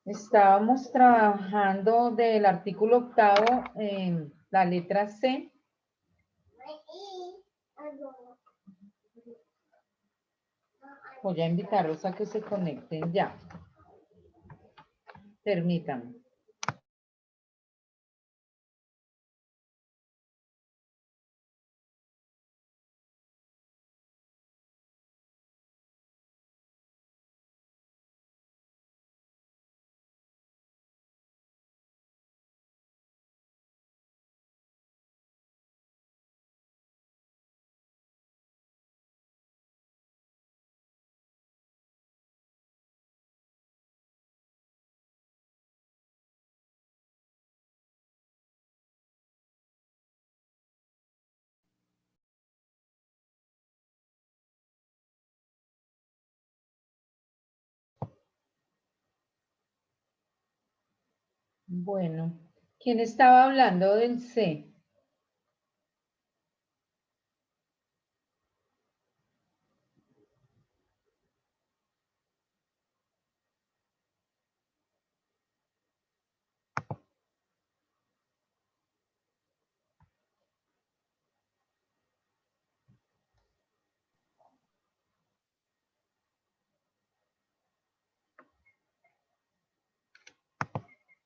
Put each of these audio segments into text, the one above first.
Estábamos trabajando del artículo octavo en la letra C. Voy a invitarlos a que se conecten ya. Permítanme. Bueno, ¿quién estaba hablando del C?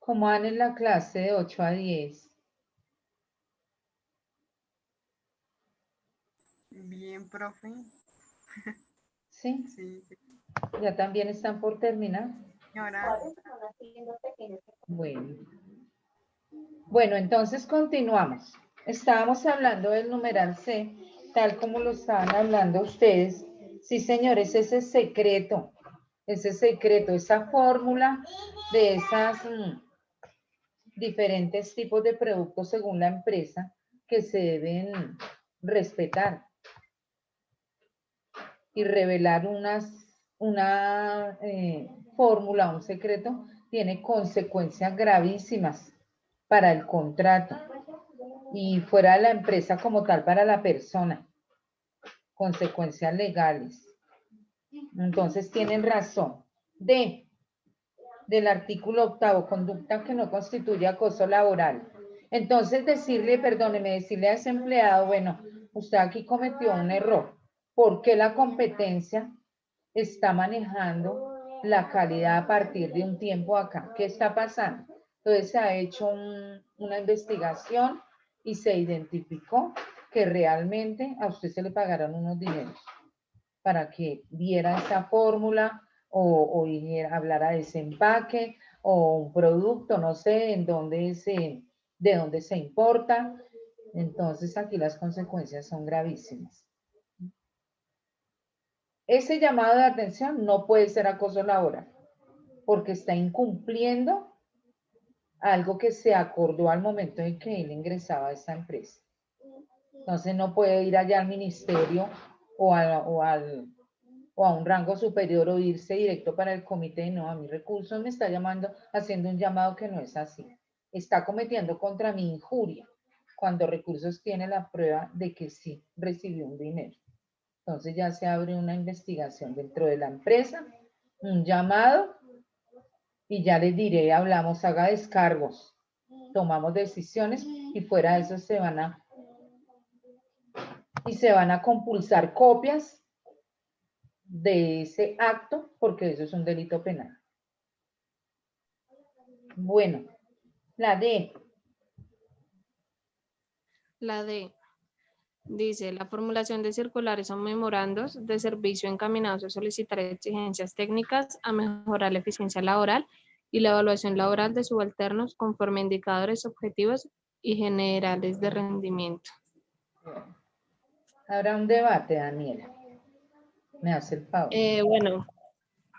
¿Cómo van en la clase de 8 a 10? Bien, profe. ¿Sí? Sí. ¿Ya también están por terminar? Y ahora, Bueno, entonces continuamos. Estábamos hablando del numeral C, tal como lo estaban hablando ustedes. Sí, señores, ese secreto, esa fórmula de esas diferentes tipos de productos según la empresa que se deben respetar y revelar una fórmula, un secreto, tiene consecuencias gravísimas para el contrato y fuera de la empresa como tal para la persona, consecuencias legales. Entonces tienen razón. Del artículo octavo, conducta que no constituye acoso laboral. Entonces decirle a ese empleado, bueno, usted aquí cometió un error, porque la competencia está manejando la calidad a partir de un tiempo acá. ¿Qué está pasando? Entonces se ha hecho una investigación y se identificó que realmente a usted se le pagaron unos dineros para que viera esa fórmula o hablara de ese empaque o un producto, no sé, de dónde se importa. Entonces aquí las consecuencias son gravísimas. Ese llamado de atención no puede ser acoso laboral porque está incumpliendo algo que se acordó al momento en que él ingresaba a esta empresa. Entonces no puede ir allá al ministerio o a un rango superior o irse directo para el comité. No, a mi recursos me está llamando, haciendo un llamado que no es así. Está cometiendo contra mi injuria cuando recursos tiene la prueba de que sí recibió un dinero. Entonces ya se abre una investigación dentro de la empresa, un llamado y ya les diré, hablamos, haga descargos, tomamos decisiones y fuera de eso se van a compulsar copias de ese acto porque eso es un delito penal. Bueno, la D. La D. Dice, la formulación de circulares o memorandos de servicio encaminados a solicitar exigencias técnicas a mejorar la eficiencia laboral y la evaluación laboral de subalternos conforme a indicadores objetivos y generales de rendimiento. Habrá un debate, Daniela. Me hace el favor. Bueno,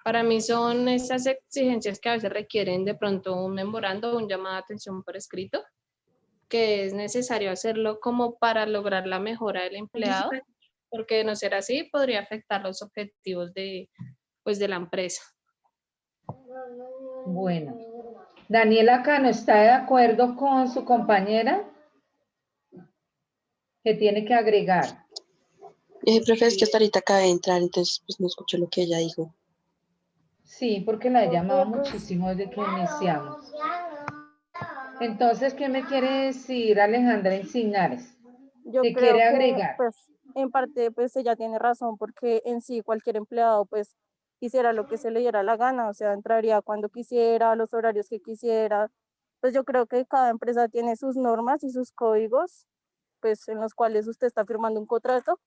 para mí son esas exigencias que a veces requieren de pronto un memorando o un llamado de atención por escrito, que es necesario hacerlo como para lograr la mejora del empleado, porque de no ser así podría afectar los objetivos de la empresa. Bueno, Daniela acá no está de acuerdo con su compañera que tiene que agregar. Profe, es que hasta ahorita acabé de entrar, entonces pues no escucho lo que ella dijo. Sí, porque la he llamado Pues, muchísimo desde que iniciamos. Entonces, ¿qué me quiere decir Alejandra Encinares? yo ¿Qué creo quiere que, agregar? pues, en parte, pues ella tiene razón, porque en sí cualquier empleado, pues, hiciera lo que se le diera la gana, o sea, entraría cuando quisiera, a los horarios que quisiera. Pues yo creo que cada empresa tiene sus normas y sus códigos, pues, en los cuales usted está firmando un contrato.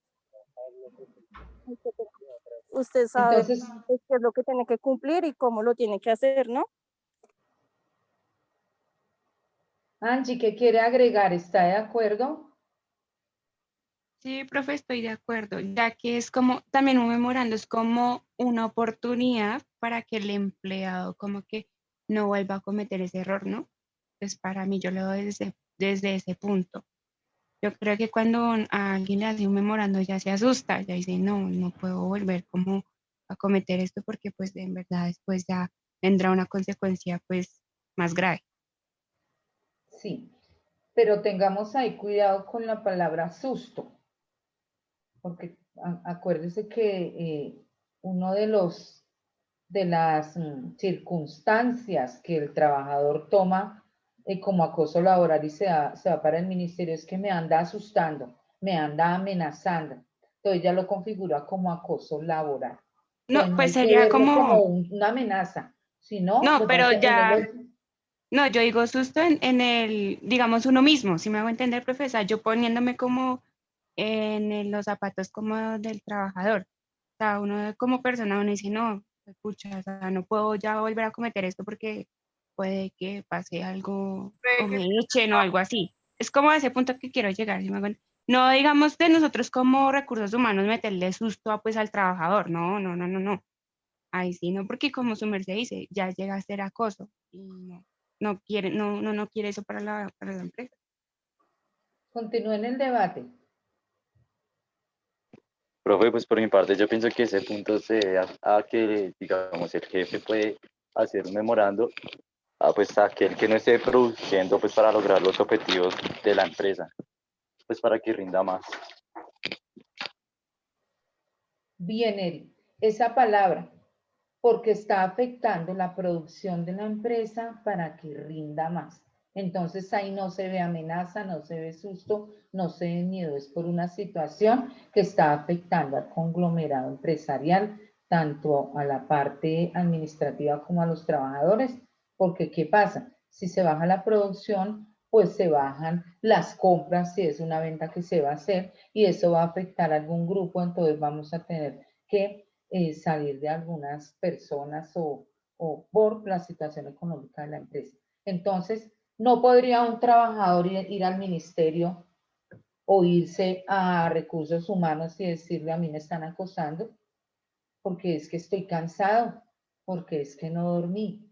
Usted sabe Entonces, pues, qué es lo que tiene que cumplir y cómo lo tiene que hacer, ¿no? Angie, ¿qué quiere agregar? ¿Está de acuerdo? Sí, profe, estoy de acuerdo, ya que es como, también un memorando es como una oportunidad para que el empleado como que no vuelva a cometer ese error, ¿no? Pues para mí yo lo veo desde ese punto. Yo creo que cuando a alguien le hace un memorando ya se asusta, ya dice, no, no puedo volver como a cometer esto porque pues en verdad después ya vendrá una consecuencia pues más grave. Sí, pero tengamos ahí cuidado con la palabra susto, porque acuérdese que uno de las circunstancias que el trabajador toma como acoso laboral y se va para el ministerio es que me anda asustando, me anda amenazando. Entonces ya lo configura como acoso laboral. No, Entonces no pues hay que sería verlo como como, una amenaza, sino no, de pero pronto ya, no, yo digo susto en el, digamos, uno mismo, si me hago entender, profesor, yo poniéndome como los zapatos como del trabajador. O sea, uno como persona, uno dice, no, escucha, o sea, no puedo ya volver a cometer esto porque puede que pase algo o me echen o algo así. Es como a ese punto que quiero llegar, ¿sí me hago no digamos de nosotros como recursos humanos meterle susto pues al trabajador, no, no, no, no, no. Ahí sí, no, porque como su merced dice, ya llega a ser acoso y no, no quiere, no quiere eso para la empresa. continúen el debate. Profe, pues por mi parte yo pienso que ese punto se debe a que, digamos, el jefe puede hacer un memorando a, pues, a aquel que no esté produciendo pues para lograr los objetivos de la empresa, pues para que rinda más. Bien, Eri, esa palabra, porque está afectando la producción de la empresa para que rinda más. Entonces ahí no se ve amenaza, no se ve susto, no se ve miedo, es por una situación que está afectando al conglomerado empresarial, tanto a la parte administrativa como a los trabajadores, porque ¿qué pasa? Si se baja la producción, pues se bajan las compras, si es una venta que se va a hacer, y eso va a afectar a algún grupo, entonces vamos a tener que salir de algunas personas o por la situación económica de la empresa. Entonces, no podría un trabajador ir al ministerio o irse a recursos humanos y decirle a mí me están acosando porque es que estoy cansado, porque es que no dormí,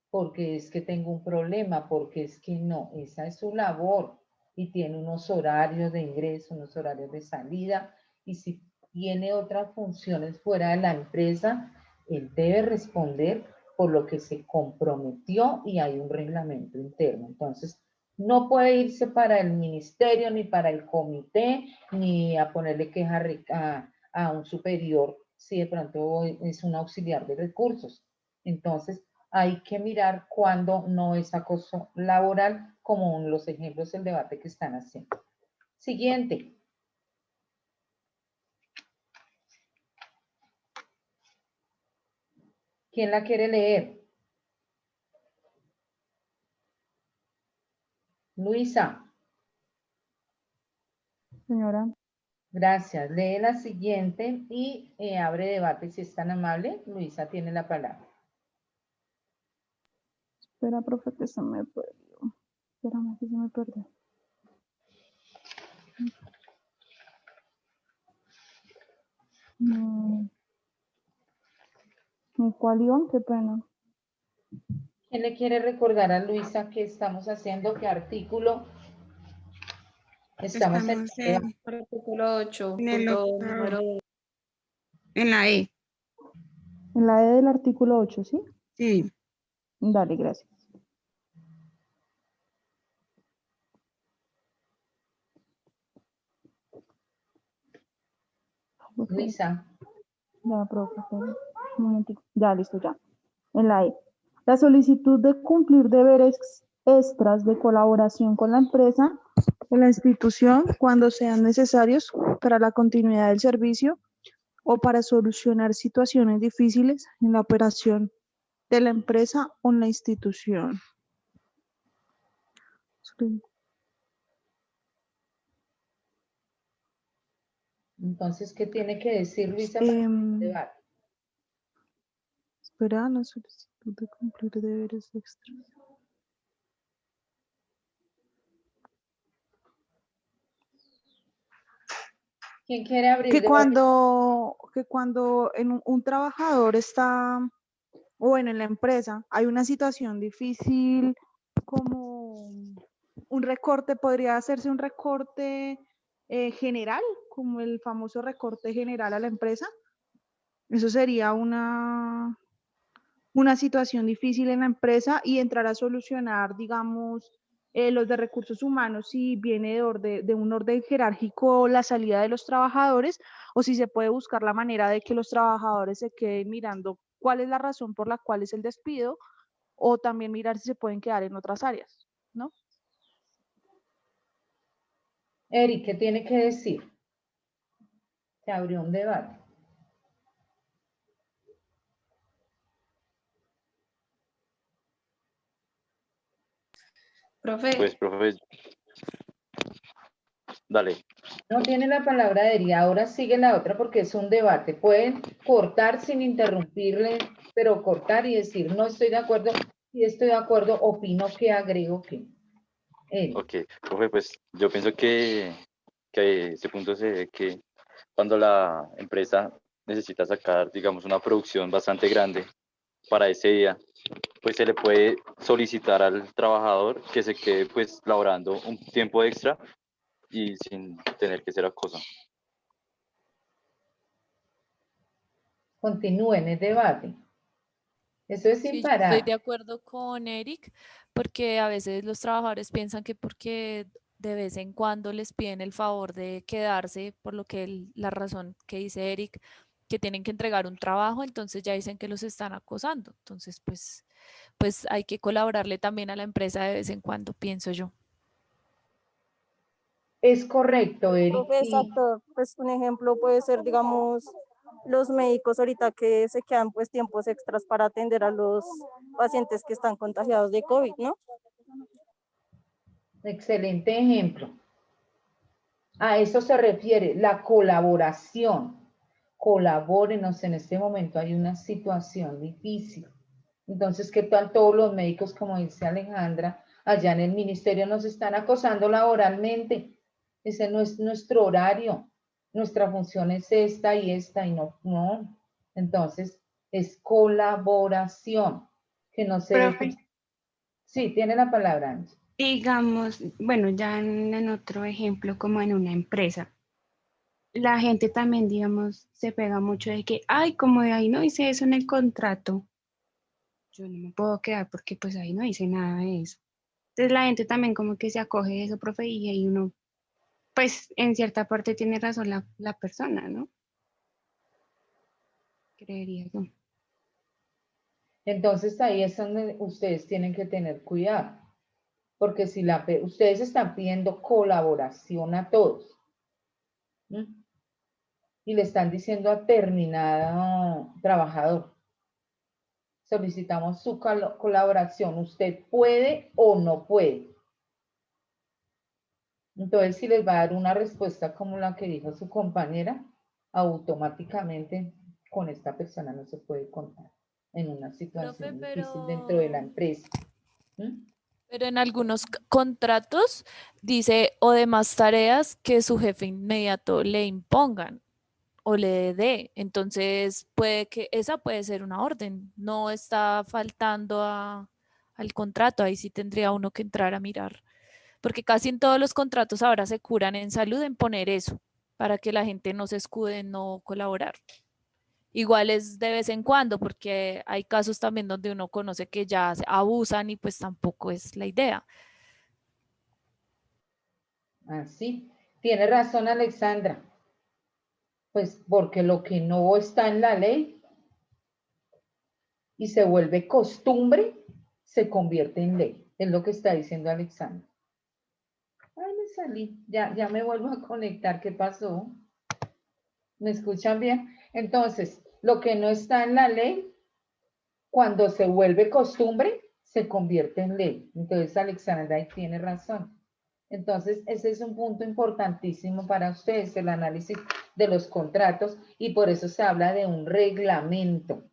porque es que tengo un problema, porque es que no, esa es su labor y tiene unos horarios de ingreso, unos horarios de salida y si tiene otras funciones fuera de la empresa, él debe responder por lo que se comprometió y hay un reglamento interno. Entonces, no puede irse para el ministerio, ni para el comité, ni a ponerle queja a un superior si de pronto es un auxiliar de recursos. Entonces, hay que mirar cuándo no es acoso laboral, como en los ejemplos del debate que están haciendo. Siguiente. ¿Quién la quiere leer? Luisa. Señora, Gracias. Lee la siguiente y abre debate si es tan amable. Luisa tiene la palabra. espera, profe, que se me perdió. Espérame, que se me perdió. ¿Cuál iban? Qué pena. ¿Quién le quiere recordar a Luisa qué estamos haciendo? ¿Qué artículo? Estamos en Estamos en, Artículo 8, en el punto octavo, número 2. en la E. En la E del artículo 8, ¿sí? Sí. Dale, gracias. Por favor. Luisa. Ya, profe, espera un momentico. Ya, listo, ya. En la E. La solicitud de cumplir deberes extras de colaboración con la empresa o la institución cuando sean necesarios para la continuidad del servicio o para solucionar situaciones difíciles en la operación de la empresa o en la institución. Entonces, ¿qué tiene que decir Luisa para el debate? Espera, la solicitud de cumplir deberes extras. ¿Quién quiere abrir Que debate? cuando un trabajador está, o bueno, en la empresa, hay una situación difícil, como un recorte, podría hacerse un recorte general, como el famoso recorte general a la empresa. Eso sería una situación difícil en la empresa y entrar a solucionar, digamos, los de recursos humanos, si viene de un orden jerárquico la salida de los trabajadores o si se puede buscar la manera de que los trabajadores se queden mirando cuál es la razón por la cual es el despido o también mirar si se pueden quedar en otras áreas, ¿no? Eric, ¿qué tiene que decir? Se abrió un debate. Profe, Pues, profe, dale. No tiene la palabra Eric, ahora sigue la otra porque es un debate. Pueden cortar sin interrumpirle, pero cortar y decir, no estoy de acuerdo, si estoy de acuerdo, opino que agrego que. Eric. Ok, profe, pues yo pienso que ese punto se ve que cuando la empresa necesita sacar, digamos, una producción bastante grande para ese día, pues se le puede solicitar al trabajador que se quede pues laborando un tiempo extra y sin tener que ser acosado. Continúen el debate. Eso es sin Sí, yo estoy de parar. acuerdo con Eric, porque a veces los trabajadores piensan que porque de vez en cuando les piden el favor de quedarse, por lo que la razón que dice Eric, que tienen que entregar un trabajo, entonces ya dicen que los están acosando. Entonces, pues hay que colaborarle también a la empresa de vez en cuando, pienso yo. Es correcto, Eric. Profe, exacto, pues un ejemplo puede ser, digamos, los médicos ahorita que se quedan pues tiempos extras para atender a los pacientes que están contagiados de COVID, ¿no? Excelente ejemplo. A eso se refiere la colaboración. Colabórenos, en este momento hay una situación difícil. Entonces, ¿qué tal todos los médicos, como dice Alejandra, allá en el ministerio nos están acosando laboralmente? Ese no es nuestro horario. Nuestra función es esta y no. Entonces, es colaboración, que no se deje. Profe, Sí, tiene la palabra, Angie. digamos, bueno, ya en otro ejemplo, como en una empresa, la gente también, digamos, se pega mucho de que, ay, como de ahí no dice eso en el contrato, yo no me puedo quedar porque pues ahí no dice nada de eso. Entonces la gente también como que se acoge de eso, profe, y ahí uno, pues en cierta parte tiene razón la persona, ¿no? Creería yo. Entonces, ahí es donde ustedes tienen que tener cuidado. Porque si ustedes están pidiendo colaboración a todos, ¿m? Y le están diciendo a terminado trabajador, solicitamos su colaboración, usted puede o no puede. Entonces, si les va a dar una respuesta como la que dijo su compañera, automáticamente con esta persona no se puede contar en una Profe, situación difícil dentro de la empresa. pero en algunos contratos dice o demás tareas que su jefe inmediato le impongan o le dé. Entonces, puede que esa puede ser una orden. No está faltando al contrato. Ahí sí tendría uno que entrar a mirar. Porque casi en todos los contratos ahora se curan en salud en poner eso, para que la gente no se escude en no colaborar. Igual es de vez en cuando, porque hay casos también donde uno conoce que ya abusan y pues tampoco es la idea. Así. Tiene razón Alexandra. Pues porque lo que no está en la ley y se vuelve costumbre, se convierte en ley. Es lo que está diciendo Alexandra. Ay, me salí. Ya me vuelvo a conectar. ¿Qué pasó? ¿Me escuchan bien? Entonces, lo que no está en la ley, cuando se vuelve costumbre, se convierte en ley. Entonces, Alexandra ahí tiene razón. Entonces, ese es un punto importantísimo para ustedes, el análisis de los contratos, y por eso se habla de un reglamento.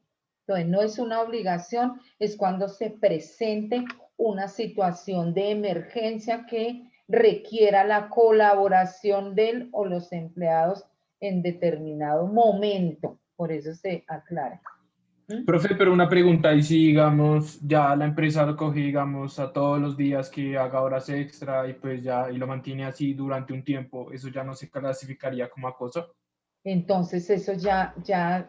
Entonces, no es una obligación, es cuando se presente una situación de emergencia que requiera la colaboración del o los empleados en determinado momento. Por eso se aclara. Profe, pero una pregunta, y si digamos ya la empresa lo coge, digamos, a todos los días que haga horas extra y pues ya y lo mantiene así durante un tiempo, ¿eso ya no se clasificaría como acoso? Entonces eso ya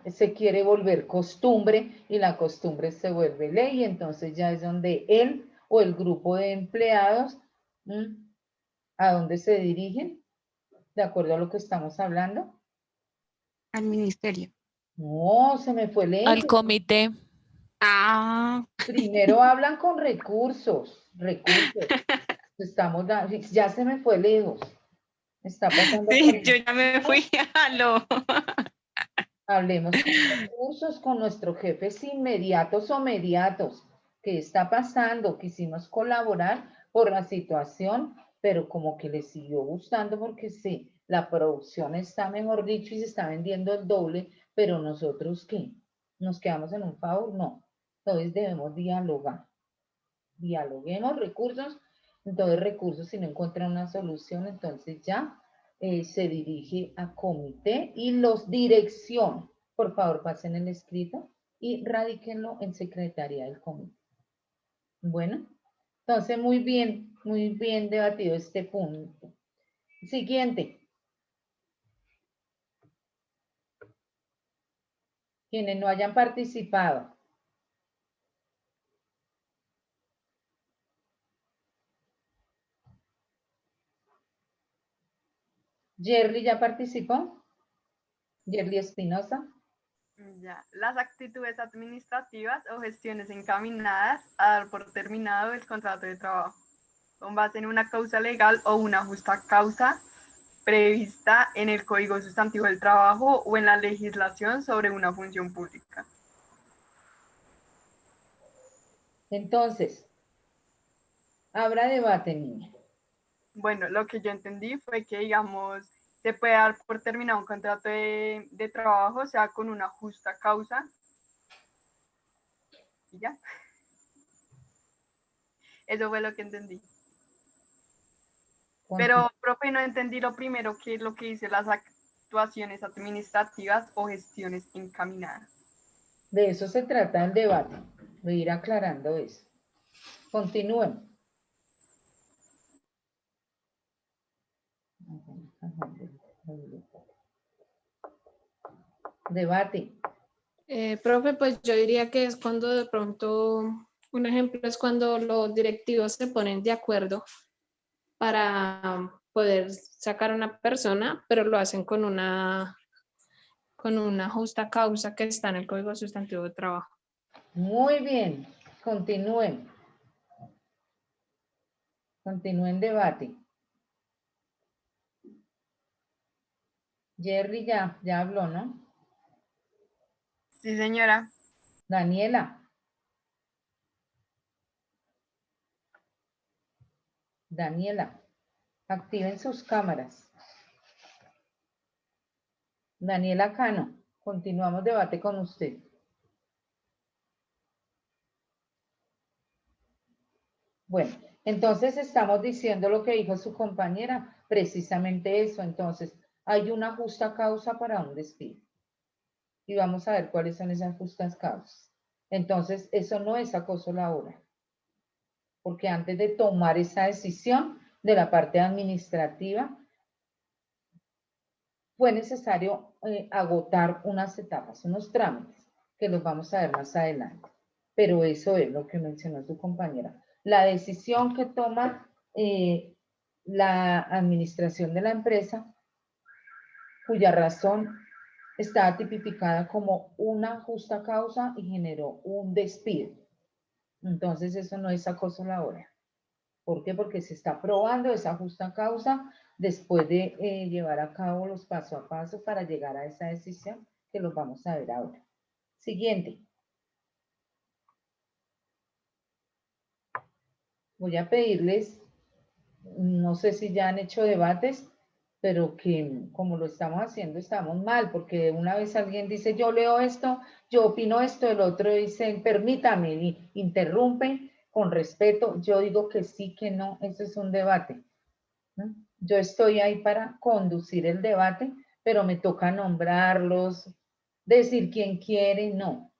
se quiere volver costumbre y la costumbre se vuelve ley, y entonces ya es donde él o el grupo de empleados, ¿a dónde se dirigen? De acuerdo a lo que estamos hablando. Al ministerio. No, se me fue lejos. Al comité. Ah, Primero hablan con recursos. Estamos ya se me fue lejos. Está pasando por sí, yo ya me fui a lo... Hablemos con recursos, con nuestros jefes inmediatos o mediatos. ¿Qué está pasando? Quisimos colaborar por la situación, pero como que les siguió gustando porque sí, la producción está, mejor dicho, y se está vendiendo el doble, pero nosotros, ¿qué? ¿Nos quedamos en un favor? No. Entonces debemos dialogar. Dialoguemos recursos. Entonces recursos, si no encuentran una solución, entonces ya se dirige a comité y los dirección. Por favor, pasen el escrito y radíquenlo en secretaría del comité. Bueno, entonces muy bien debatido este punto. Siguiente. Quienes no hayan participado. Jerry ya participó. Jerry Espinosa. Ya. Las actitudes administrativas o gestiones encaminadas a dar por terminado el contrato de trabajo, con base en una causa legal o una justa causa prevista en el Código Sustantivo del Trabajo o en la legislación sobre una función pública. Entonces, habrá debate, niña. Bueno, lo que yo entendí fue que, digamos, se puede dar por terminado un contrato de trabajo, o sea, con una justa causa. Y ya. Eso fue lo que entendí. Pero, profe, no entendí lo primero, que es lo que dice las actuaciones administrativas o gestiones encaminadas. De eso se trata el debate. Voy a ir aclarando eso. Continúen. Debate. Profe, pues yo diría que es cuando de pronto, un ejemplo es cuando los directivos se ponen de acuerdo para poder sacar a una persona, pero lo hacen con una justa causa que está en el Código Sustantivo de Trabajo. Muy bien. Continúen. Continúen debate. Jerry ya habló, ¿no? Sí, señora. Daniela. Daniela, activen sus cámaras. Daniela Cano, continuamos debate con usted. Bueno, entonces estamos diciendo lo que dijo su compañera, precisamente eso. Entonces, hay una justa causa para un despido. Y vamos a ver cuáles son esas justas causas. Entonces, eso no es acoso laboral. Porque antes de tomar esa decisión de la parte administrativa, fue necesario agotar unas etapas, unos trámites, que los vamos a ver más adelante. Pero eso es lo que mencionó su compañera. La decisión que toma la administración de la empresa, cuya razón estaba tipificada como una justa causa y generó un despido. Entonces eso no es acoso laboral. ¿Por qué? Porque se está probando esa justa causa después de llevar a cabo los paso a paso para llegar a esa decisión que los vamos a ver ahora. Siguiente. Voy a pedirles, no sé si ya han hecho debates, pero que como lo estamos haciendo estamos mal, porque una vez alguien dice, yo leo esto, yo opino esto, el otro dice, permítame, y interrumpe con respeto. Yo digo que sí, que no, eso es un debate, ¿no? Yo estoy ahí para conducir el debate, pero me toca nombrarlos, decir quién quiere, no.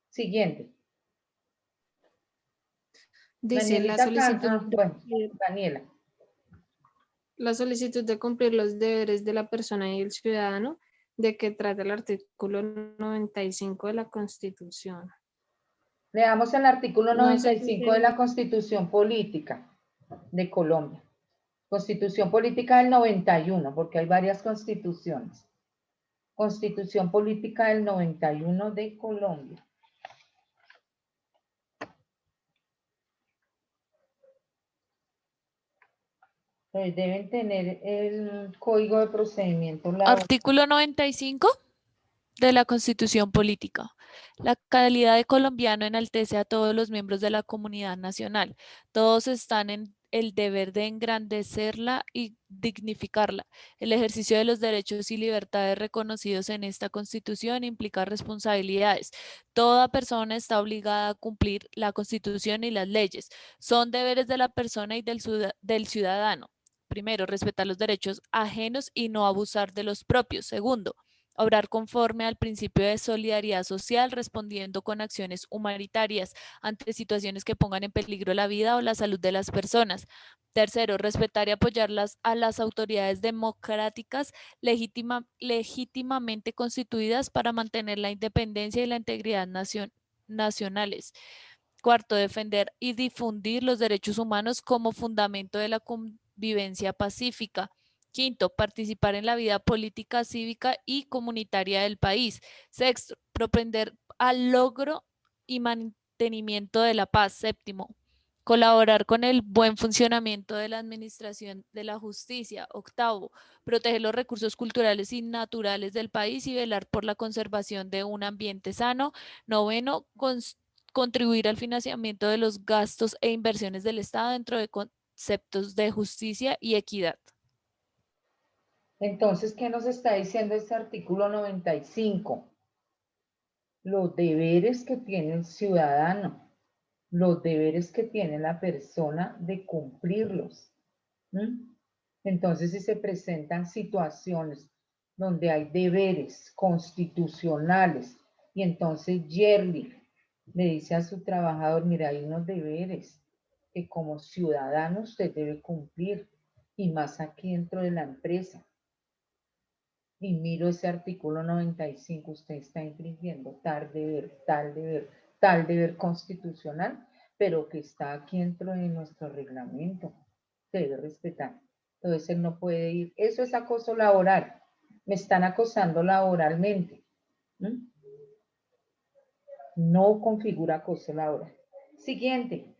Siguiente. Dice la Danielita solicitud, bueno, Daniela. la solicitud de cumplir los deberes de la persona y el ciudadano, de que trata el artículo 95 de la Constitución. Leamos el artículo No sé 95 de la Constitución Política de Colombia. Constitución Política del 91, porque hay varias constituciones. Constitución Política del 91 de Colombia. Pues deben tener el Código de Procedimiento Laboral. Artículo 95 de la Constitución Política. La calidad de colombiano enaltece a todos los miembros de la comunidad nacional. Todos están en el deber de engrandecerla y dignificarla. El ejercicio de los derechos y libertades reconocidos en esta Constitución implica responsabilidades. Toda persona está obligada a cumplir la Constitución y las leyes. Son deberes de la persona y del ciudadano. Primero, respetar los derechos ajenos y no abusar de los propios. Segundo, obrar conforme al principio de solidaridad social, respondiendo con acciones humanitarias ante situaciones que pongan en peligro la vida o la salud de las personas. Tercero, respetar y apoyar a las autoridades democráticas legítimamente constituidas para mantener la independencia y la integridad nacionales. Cuarto, defender y difundir los derechos humanos como fundamento de la convivencia pacífica. Quinto, participar en la vida política, cívica y comunitaria del país. Sexto, propender al logro y mantenimiento de la paz. Séptimo, colaborar con el buen funcionamiento de la administración de la justicia. Octavo, proteger los recursos culturales y naturales del país y velar por la conservación de un ambiente sano. Noveno, contribuir al financiamiento de los gastos e inversiones del Estado dentro de conceptos de justicia y equidad. Entonces, ¿qué nos está diciendo este artículo 95? Los deberes que tiene el ciudadano, los deberes que tiene la persona de cumplirlos. Entonces, si se presentan situaciones donde hay deberes constitucionales y entonces Yerli le dice a su trabajador, mira, hay unos deberes que como ciudadano usted debe cumplir y más aquí dentro de la empresa. Y miro ese artículo 95, usted está infringiendo tal deber constitucional, pero que está aquí dentro de nuestro reglamento. Se debe respetar. Entonces él no puede ir. Eso es acoso laboral. Me están acosando laboralmente. No configura acoso laboral. Siguiente.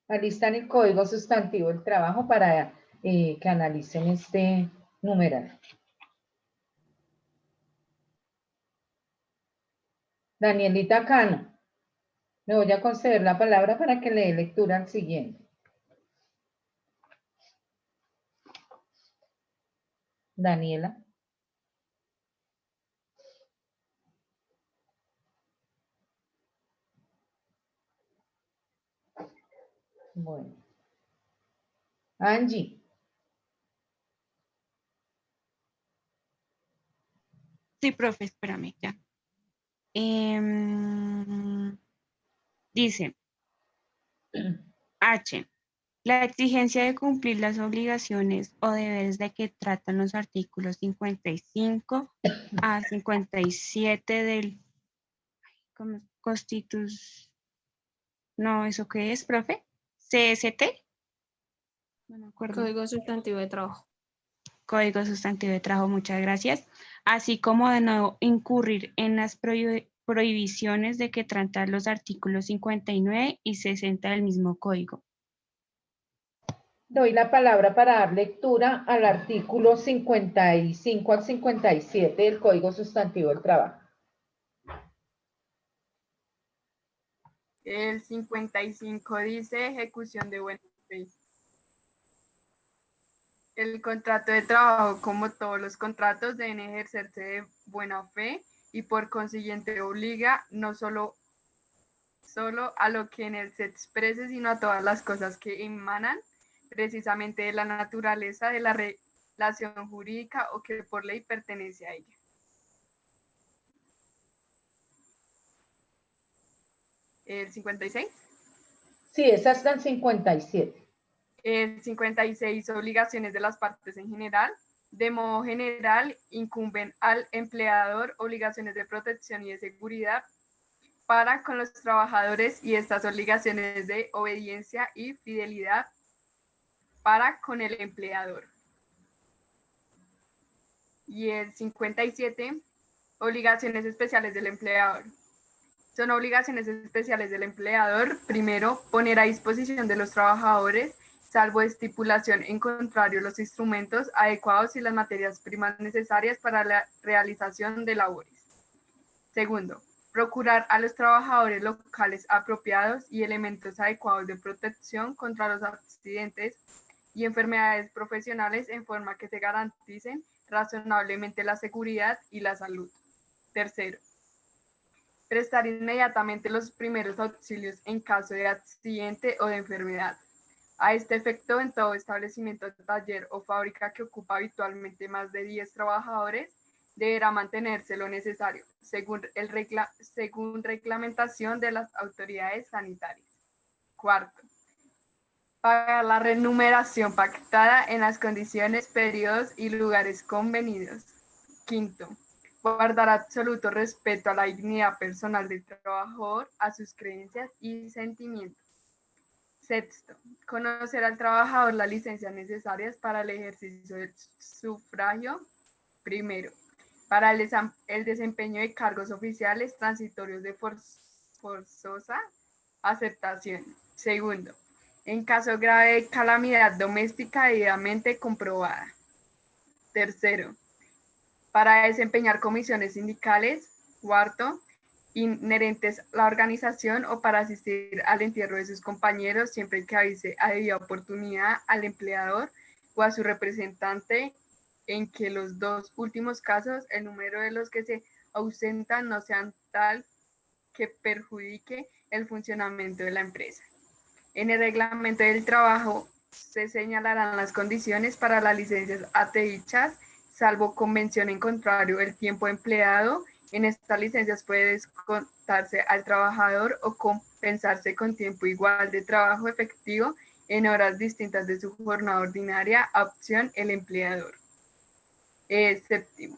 Alistan el código sustantivo del trabajo para que analicen este numeral. Danielita Cano, me voy a conceder la palabra para que le dé lectura al siguiente. Daniela. Bueno. Angie. Sí, profe, espérame ya. Dice H. La exigencia de cumplir las obligaciones o deberes de que tratan los artículos 55 a 57 del Constitución. No, ¿eso qué es, profe? ¿CST? No me acuerdo. Código sustantivo de trabajo. Código Sustantivo de Trabajo, muchas gracias, así como de no incurrir en las prohibiciones de que tratan los artículos 59 y 60 del mismo código. Doy la palabra para dar lectura al artículo 55 al 57 del Código Sustantivo del Trabajo. El 55 dice ejecución de buena fe. El contrato de trabajo, como todos los contratos, deben ejercerse de buena fe y por consiguiente obliga no solo a lo que en él se exprese, sino a todas las cosas que emanan precisamente de la naturaleza de la relación jurídica o que por ley pertenece a ella. El 56. Sí, es hasta el 57. El 56, obligaciones de las partes en general. De modo general, incumben al empleador obligaciones de protección y de seguridad para con los trabajadores y estas obligaciones de obediencia y fidelidad para con el empleador. Y el 57, obligaciones especiales del empleador. Son obligaciones especiales del empleador, primero, poner a disposición de los trabajadores, salvo estipulación en contrario, los instrumentos adecuados y las materias primas necesarias para la realización de labores. Segundo, procurar a los trabajadores locales apropiados y elementos adecuados de protección contra los accidentes y enfermedades profesionales en forma que se garanticen razonablemente la seguridad y la salud. Tercero, prestar inmediatamente los primeros auxilios en caso de accidente o de enfermedad. A este efecto, en todo establecimiento, taller o fábrica que ocupa habitualmente más de 10 trabajadores, deberá mantenerse lo necesario, según reglamentación de las autoridades sanitarias. Cuarto, pagar la remuneración pactada en las condiciones, periodos y lugares convenidos. Quinto, guardar absoluto respeto a la dignidad personal del trabajador, a sus creencias y sentimientos. Sexto, conocer al trabajador las licencias necesarias para el ejercicio del sufragio. Primero, para el desempeño de cargos oficiales transitorios de forzosa aceptación. Segundo, en caso grave de calamidad doméstica debidamente comprobada. Tercero, para desempeñar comisiones sindicales. Cuarto, inherentes a la organización o para asistir al entierro de sus compañeros siempre que avise a debida oportunidad al empleador o a su representante, en que los dos últimos casos el número de los que se ausentan no sean tal que perjudique el funcionamiento de la empresa. En el reglamento del trabajo se señalarán las condiciones para las licencias antedichas, salvo convención en contrario, el tiempo empleado en estas licencias puede descontarse al trabajador o compensarse con tiempo igual de trabajo efectivo en horas distintas de su jornada ordinaria, a opción el empleador. Séptimo,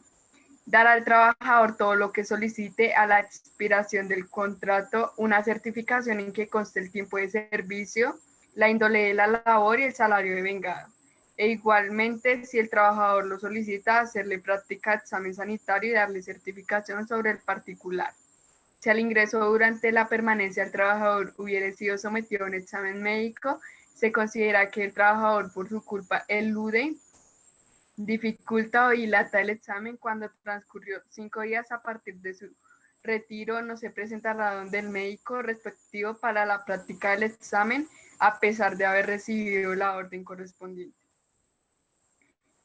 dar al trabajador todo lo que solicite a la expiración del contrato, una certificación en que conste el tiempo de servicio, la índole de la labor y el salario devengado. E igualmente, si el trabajador lo solicita, hacerle práctica de examen sanitario y darle certificación sobre el particular. Si al ingreso durante la permanencia del trabajador hubiere sido sometido a un examen médico, se considera que el trabajador por su culpa elude, dificulta o dilata el examen. Cuando transcurrió 5 días a partir de su retiro, no se presentará donde el médico respectivo para la práctica del examen, a pesar de haber recibido la orden correspondiente.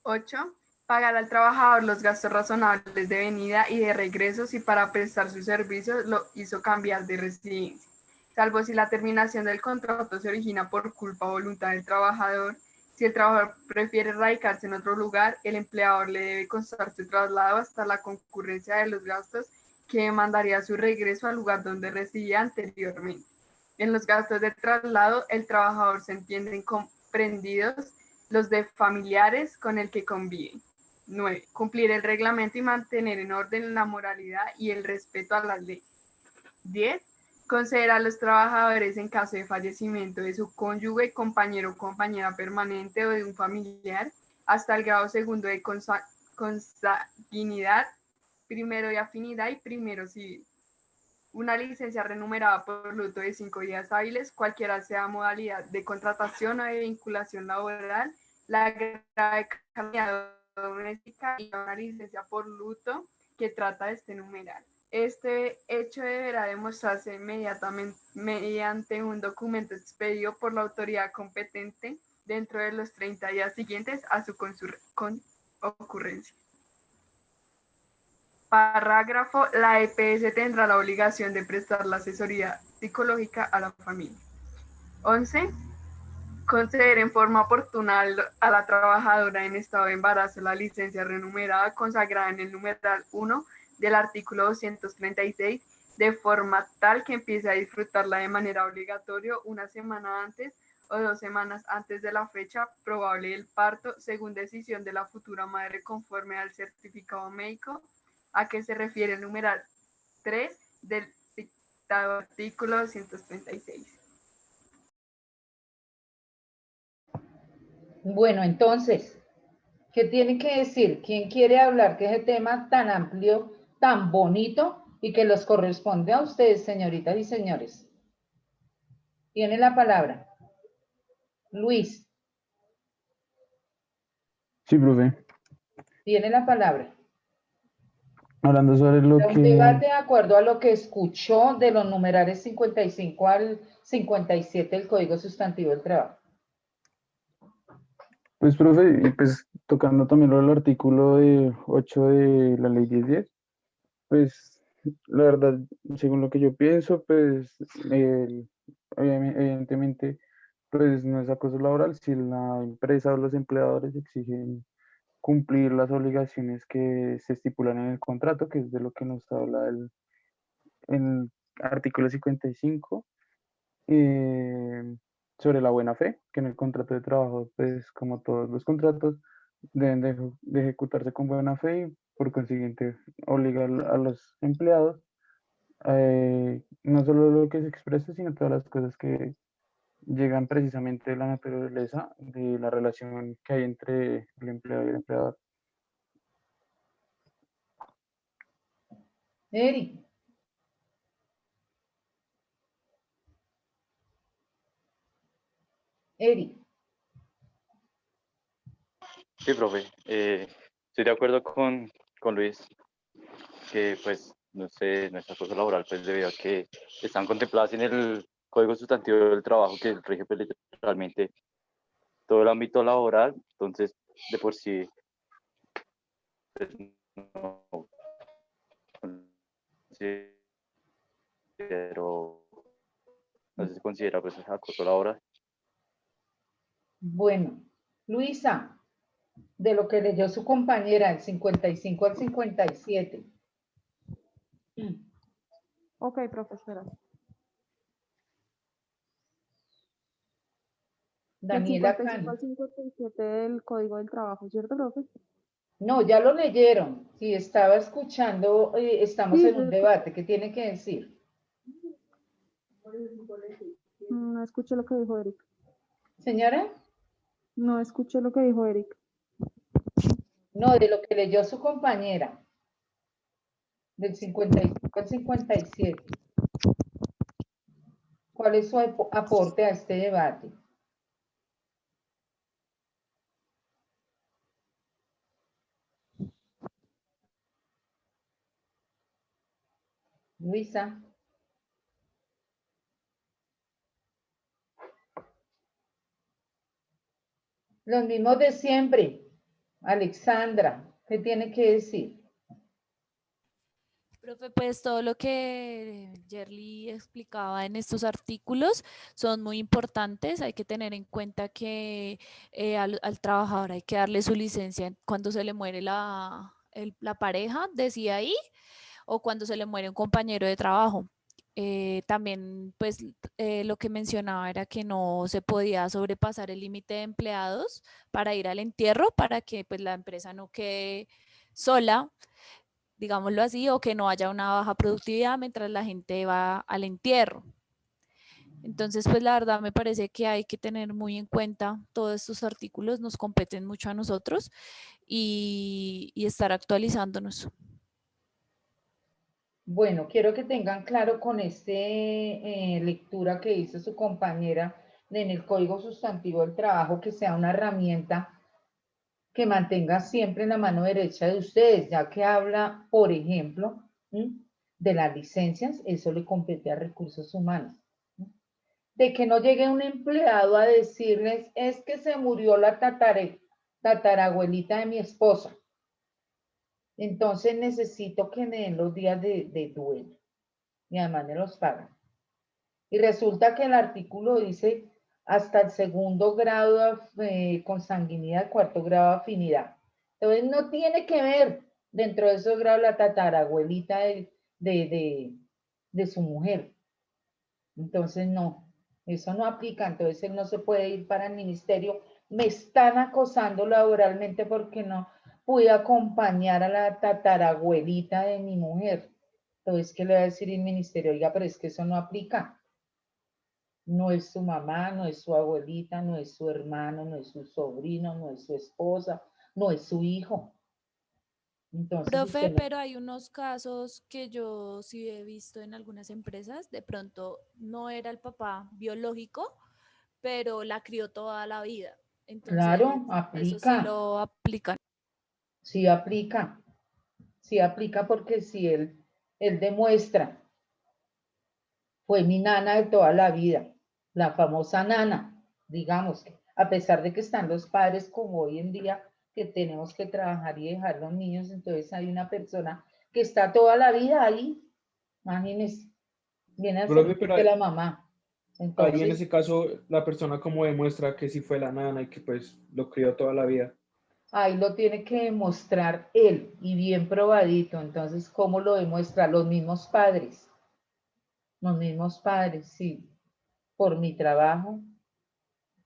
8. Pagar al trabajador los gastos razonables de venida y de regreso si para prestar sus servicios lo hizo cambiar de residencia, salvo si la terminación del contrato se origina por culpa o voluntad del trabajador. Si el trabajador prefiere radicarse en otro lugar, el empleador le debe constar su traslado hasta la concurrencia de los gastos que demandaría su regreso al lugar donde residía anteriormente. En los gastos de traslado, el trabajador se entienden comprendidos los de familiares con el que convive. 9. Cumplir el reglamento y mantener en orden la moralidad y el respeto a las leyes. 10. Conceder a los trabajadores en caso de fallecimiento de su cónyuge, compañero o compañera permanente o de un familiar hasta el grado segundo de consanguinidad, primero de afinidad y primero civil. Una licencia remunerada por luto de 5 días hábiles, cualquiera sea modalidad de contratación o de vinculación laboral, la grave calidad doméstica y una licencia por luto que trata de este numeral. Este hecho deberá demostrarse inmediatamente mediante un documento expedido por la autoridad competente dentro de los 30 días siguientes a su ocurrencia. Parágrafo. La EPS tendrá la obligación de prestar la asesoría psicológica a la familia. 11. Conceder en forma oportuna a la trabajadora en estado de embarazo la licencia remunerada consagrada en el numeral 1 del artículo 236, de forma tal que empiece a disfrutarla de manera obligatoria una semana antes o 2 semanas antes de la fecha probable del parto, según decisión de la futura madre conforme al certificado médico a que se refiere el numeral 3 del citado artículo 236. Bueno, entonces, ¿qué tiene que decir? ¿Quién quiere hablar que ese tema tan amplio, tan bonito y que los corresponde a ustedes, señoritas y señores? Tiene la palabra. Luis, Sí, profe. tiene la palabra. Hablando sobre lo Un que, debate de acuerdo a lo que escuchó de los numerales 55 al 57 del Código Sustantivo del Trabajo. pues, profe, y pues tocando también lo del artículo 8 de la ley 1010, pues, la verdad, según lo que yo pienso, pues, evidentemente, pues, no es acoso laboral si la empresa o los empleadores exigen cumplir las obligaciones que se estipulan en el contrato, que es de lo que nos habla el artículo 55. Sobre la buena fe, que en el contrato de trabajo, pues como todos los contratos, deben de ejecutarse con buena fe y por consiguiente obligar a los empleados, no solo lo que se expresa, sino todas las cosas que llegan precisamente de la naturaleza de la relación que hay entre el empleado y el empleador. Eric. Eric. Sí, profe. Estoy de acuerdo con Luis, que pues no sé, nuestra cosa laboral, pues debido a que están contempladas en el Código Sustantivo del Trabajo, que rige pues, literalmente todo el ámbito laboral. Entonces, de por sí, pues, no considero, no se considera pues acoso laboral. Bueno, Luisa, de lo que leyó su compañera, el 55 al 57. Ok, profesora. Daniela Del 55 Cano. al 57 del Código del Trabajo, ¿cierto, profe? No, ya lo leyeron. Si estaba escuchando, estamos Sí, en un debate. ¿Qué tiene que decir? no escuché lo que dijo Eric. Señora, No escuché lo que dijo Eric. no, de lo que leyó su compañera, del 55 al 57. ¿Cuál es su aporte a este debate? Luisa. Los mismos de siempre. Alexandra, ¿qué tiene que decir? Profe, pues todo lo que Yerly explicaba en estos artículos son muy importantes. Hay que tener en cuenta que al trabajador hay que darle su licencia cuando se le muere la pareja, decía ahí, o cuando se le muere un compañero de trabajo. También, pues, lo que mencionaba era que no se podía sobrepasar el límite de empleados para ir al entierro, para que pues, la empresa no quede sola, digámoslo así, o que no haya una baja productividad mientras la gente va al entierro. Entonces, pues la verdad me parece que hay que tener muy en cuenta todos estos artículos, nos competen mucho a nosotros y estar actualizándonos. Bueno, quiero que tengan claro con esta lectura que hizo su compañera en el Código Sustantivo del Trabajo, que sea una herramienta que mantenga siempre en la mano derecha de ustedes, ya que habla, por ejemplo, de las licencias, eso le compete a recursos humanos. De que no llegue un empleado a decirles, es que se murió la tatarabuelita de mi esposa. Entonces necesito que me den los días de duelo. Y además me los pagan. Y resulta que el artículo dice hasta el 2º grado de consanguinidad, 4º grado de afinidad. Entonces no tiene que ver dentro de esos grados la tatarabuelita de su mujer. Entonces no, eso no aplica. Entonces él no se puede ir para el ministerio. Me están acosando laboralmente porque no pude acompañar a la tatarabuelita de mi mujer. Entonces, ¿qué le va a decir el ministerio? Oiga, pero es que eso no aplica. No es su mamá, no es su abuelita, no es su hermano, no es su sobrino, no es su esposa, no es su hijo. Entonces, Profe, usted no. pero hay unos casos que yo sí he visto en algunas empresas, de pronto no era el papá biológico, pero la crió toda la vida. Claro, Entonces, eso sí aplica, lo aplican. sí aplica, sí aplica porque si él demuestra, fue mi nana de toda la vida, la famosa nana, digamos que a pesar de que están los padres como hoy en día, que tenemos que trabajar y dejar los niños, entonces hay una persona que está toda la vida ahí, imagínense, viene a ser Profe, pero de la mamá. ahí en Entonces, ese caso la persona como demuestra que sí fue la nana y que pues lo crió toda la vida. ahí lo tiene que demostrar él y bien probadito. Entonces, ¿cómo lo demuestra? Los mismos padres. Los mismos padres, sí. Por mi trabajo,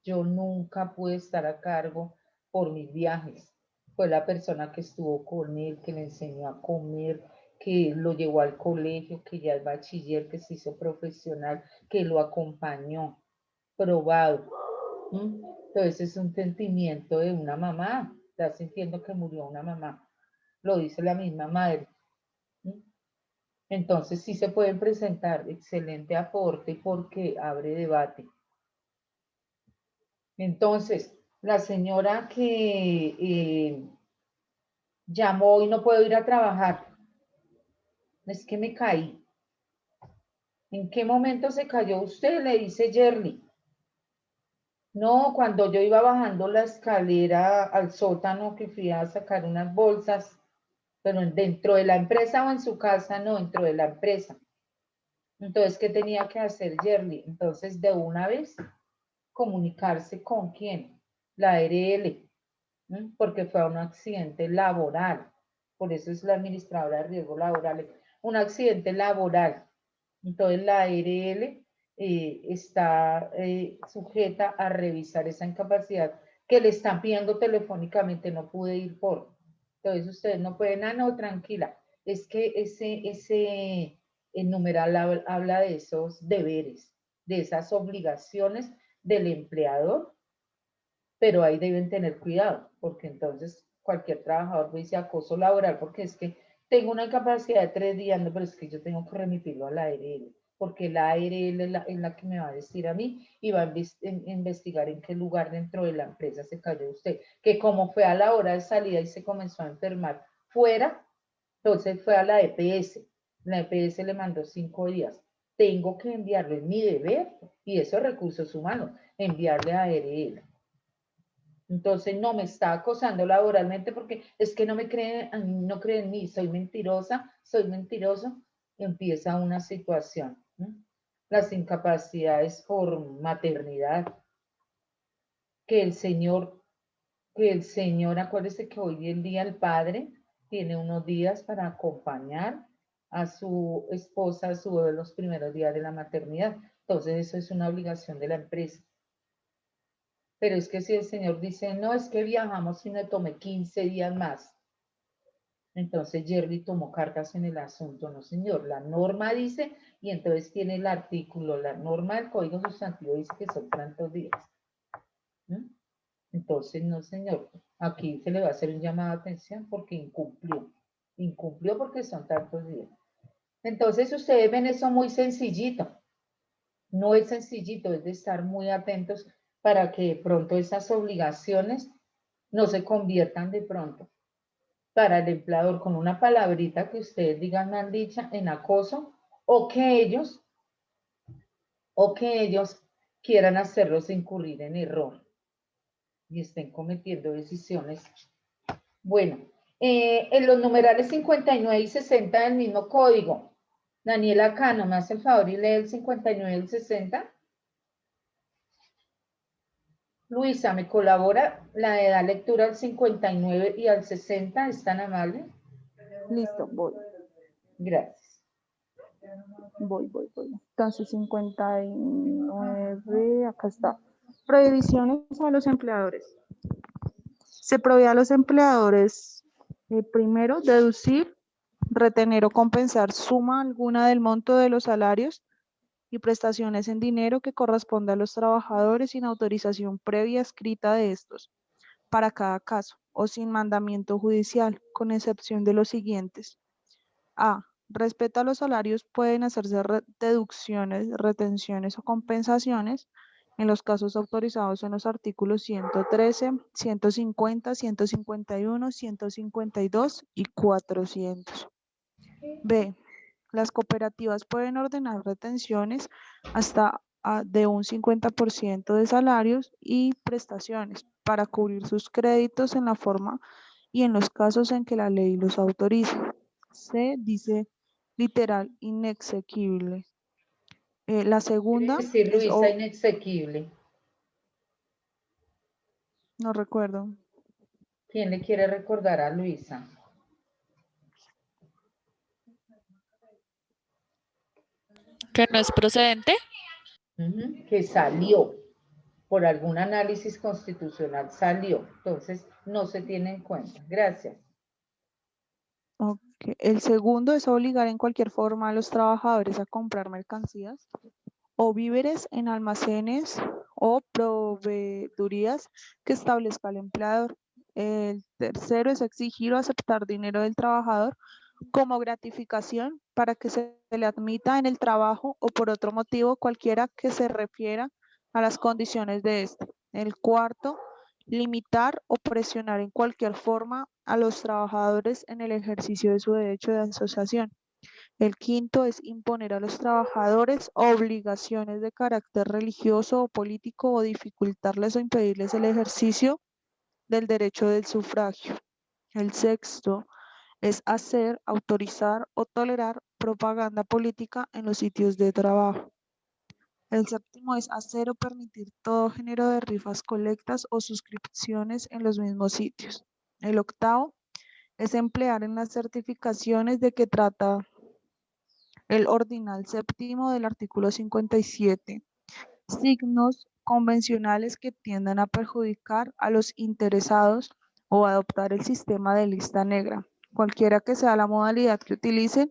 yo nunca pude estar a cargo por mis viajes. Fue la persona que estuvo con él, que le enseñó a comer, que lo llevó al colegio, que ya es bachiller, que se hizo profesional, que lo acompañó, probado. Entonces es un sentimiento de una mamá. Está sintiendo que murió una mamá. Lo dice la misma madre. Entonces sí se pueden presentar excelente aporte porque abre debate. Entonces, la señora que llamó y no puedo ir a trabajar, es que me caí. ¿En qué momento se cayó usted? Le dice Yerly. No, cuando yo iba bajando la escalera al sótano que fui a sacar unas bolsas, pero dentro de la empresa o en su casa, no, dentro de la empresa. Entonces, ¿qué tenía que hacer Yerly? Entonces, de una vez, comunicarse con quién, la ARL, porque fue un accidente laboral. Por eso es la administradora de riesgos laborales. Un accidente laboral. Entonces, la ARL está sujeta a revisar esa incapacidad que le están pidiendo telefónicamente, no pude ir por. Entonces, ustedes no pueden, no, tranquila. Es que el numeral habla de esos deberes, de esas obligaciones del empleador, pero ahí deben tener cuidado, porque entonces cualquier trabajador dice acoso laboral, porque es que tengo una incapacidad de 3 días, no, pero es que yo tengo que remitirlo a la ARL, porque la ARL es la que me va a decir a mí y va a investigar en qué lugar dentro de la empresa se cayó usted, que como fue a la hora de salida y se comenzó a enfermar fuera, entonces fue a la EPS, la EPS le mandó 5 días, tengo que enviarlo, es mi deber, y eso es recursos humanos, enviarle a ARL. Entonces no me está acosando laboralmente porque es que no me creen, no creen en mí, soy mentirosa, soy mentiroso. Empieza una situación. Las incapacidades por maternidad. Que el Señor, acuérdese que hoy en día el padre tiene unos días para acompañar a su esposa, a su bebé los primeros días de la maternidad. Entonces eso es una obligación de la empresa. Pero es que si el señor dice, no, es que viajamos y me tomé 15 días más. Entonces Jerry tomó cartas en el asunto. No, señor, la norma dice, y entonces tiene el artículo, la norma del Código Sustantivo dice que son tantos días. ¿Mm? Entonces, no, señor, aquí se le va a hacer un llamado de atención porque incumplió. Incumplió porque son tantos días. Entonces, ustedes ven eso muy sencillito. No es sencillito, es de estar muy atentos para que de pronto esas obligaciones no se conviertan de pronto para el empleador con una palabrita que ustedes digan mal dicha en acoso o que ellos quieran hacerlos incurrir en error y estén cometiendo decisiones. Bueno, en los numerales 59 y 60 del mismo código, Daniela Cano, ¿me hace el favor y lee el 59 y el 60? Luisa, ¿me colabora la de dar lectura al 59 y al 60? ¿Es tan amable? Listo, voy. Gracias. Voy. Entonces, 59, acá está. Prohibiciones a los empleadores. Se prohíbe a los empleadores, primero, deducir, retener o compensar suma alguna del monto de los salarios y prestaciones en dinero que corresponda a los trabajadores sin autorización previa escrita de estos, para cada caso, o sin mandamiento judicial, con excepción de los siguientes. A. Respecto a los salarios pueden hacerse deducciones, retenciones o compensaciones en los casos autorizados en los artículos 113, 150, 151, 152 y 400. B. Las cooperativas pueden ordenar retenciones hasta de un 50% de salarios y prestaciones para cubrir sus créditos en la forma y en los casos en que la ley los autorice. C dice literal, inexequible. La segunda Quiere decir, es, Luisa, inexequible. no recuerdo. ¿Quién le quiere recordar a Luisa? ¿Que no es procedente? Que salió por algún análisis constitucional, salió. Entonces, no se tiene en cuenta. Gracias. Ok. El segundo es obligar en cualquier forma a los trabajadores a comprar mercancías o víveres en almacenes o proveedurías que establezca el empleador. El tercero es exigir o aceptar dinero del trabajador como gratificación para que se le admita en el trabajo o por otro motivo cualquiera que se refiera a las condiciones de este. El cuarto, limitar o presionar en cualquier forma a los trabajadores en el ejercicio de su derecho de asociación. El quinto es imponer a los trabajadores obligaciones de carácter religioso o político o dificultarles o impedirles el ejercicio del derecho del sufragio. El sexto es hacer, autorizar o tolerar propaganda política en los sitios de trabajo. El séptimo es hacer o permitir todo género de rifas, colectas o suscripciones en los mismos sitios. El octavo es emplear en las certificaciones de que trata el ordinal séptimo del artículo 57, signos convencionales que tiendan a perjudicar a los interesados o adoptar el sistema de lista negra, cualquiera que sea la modalidad que utilicen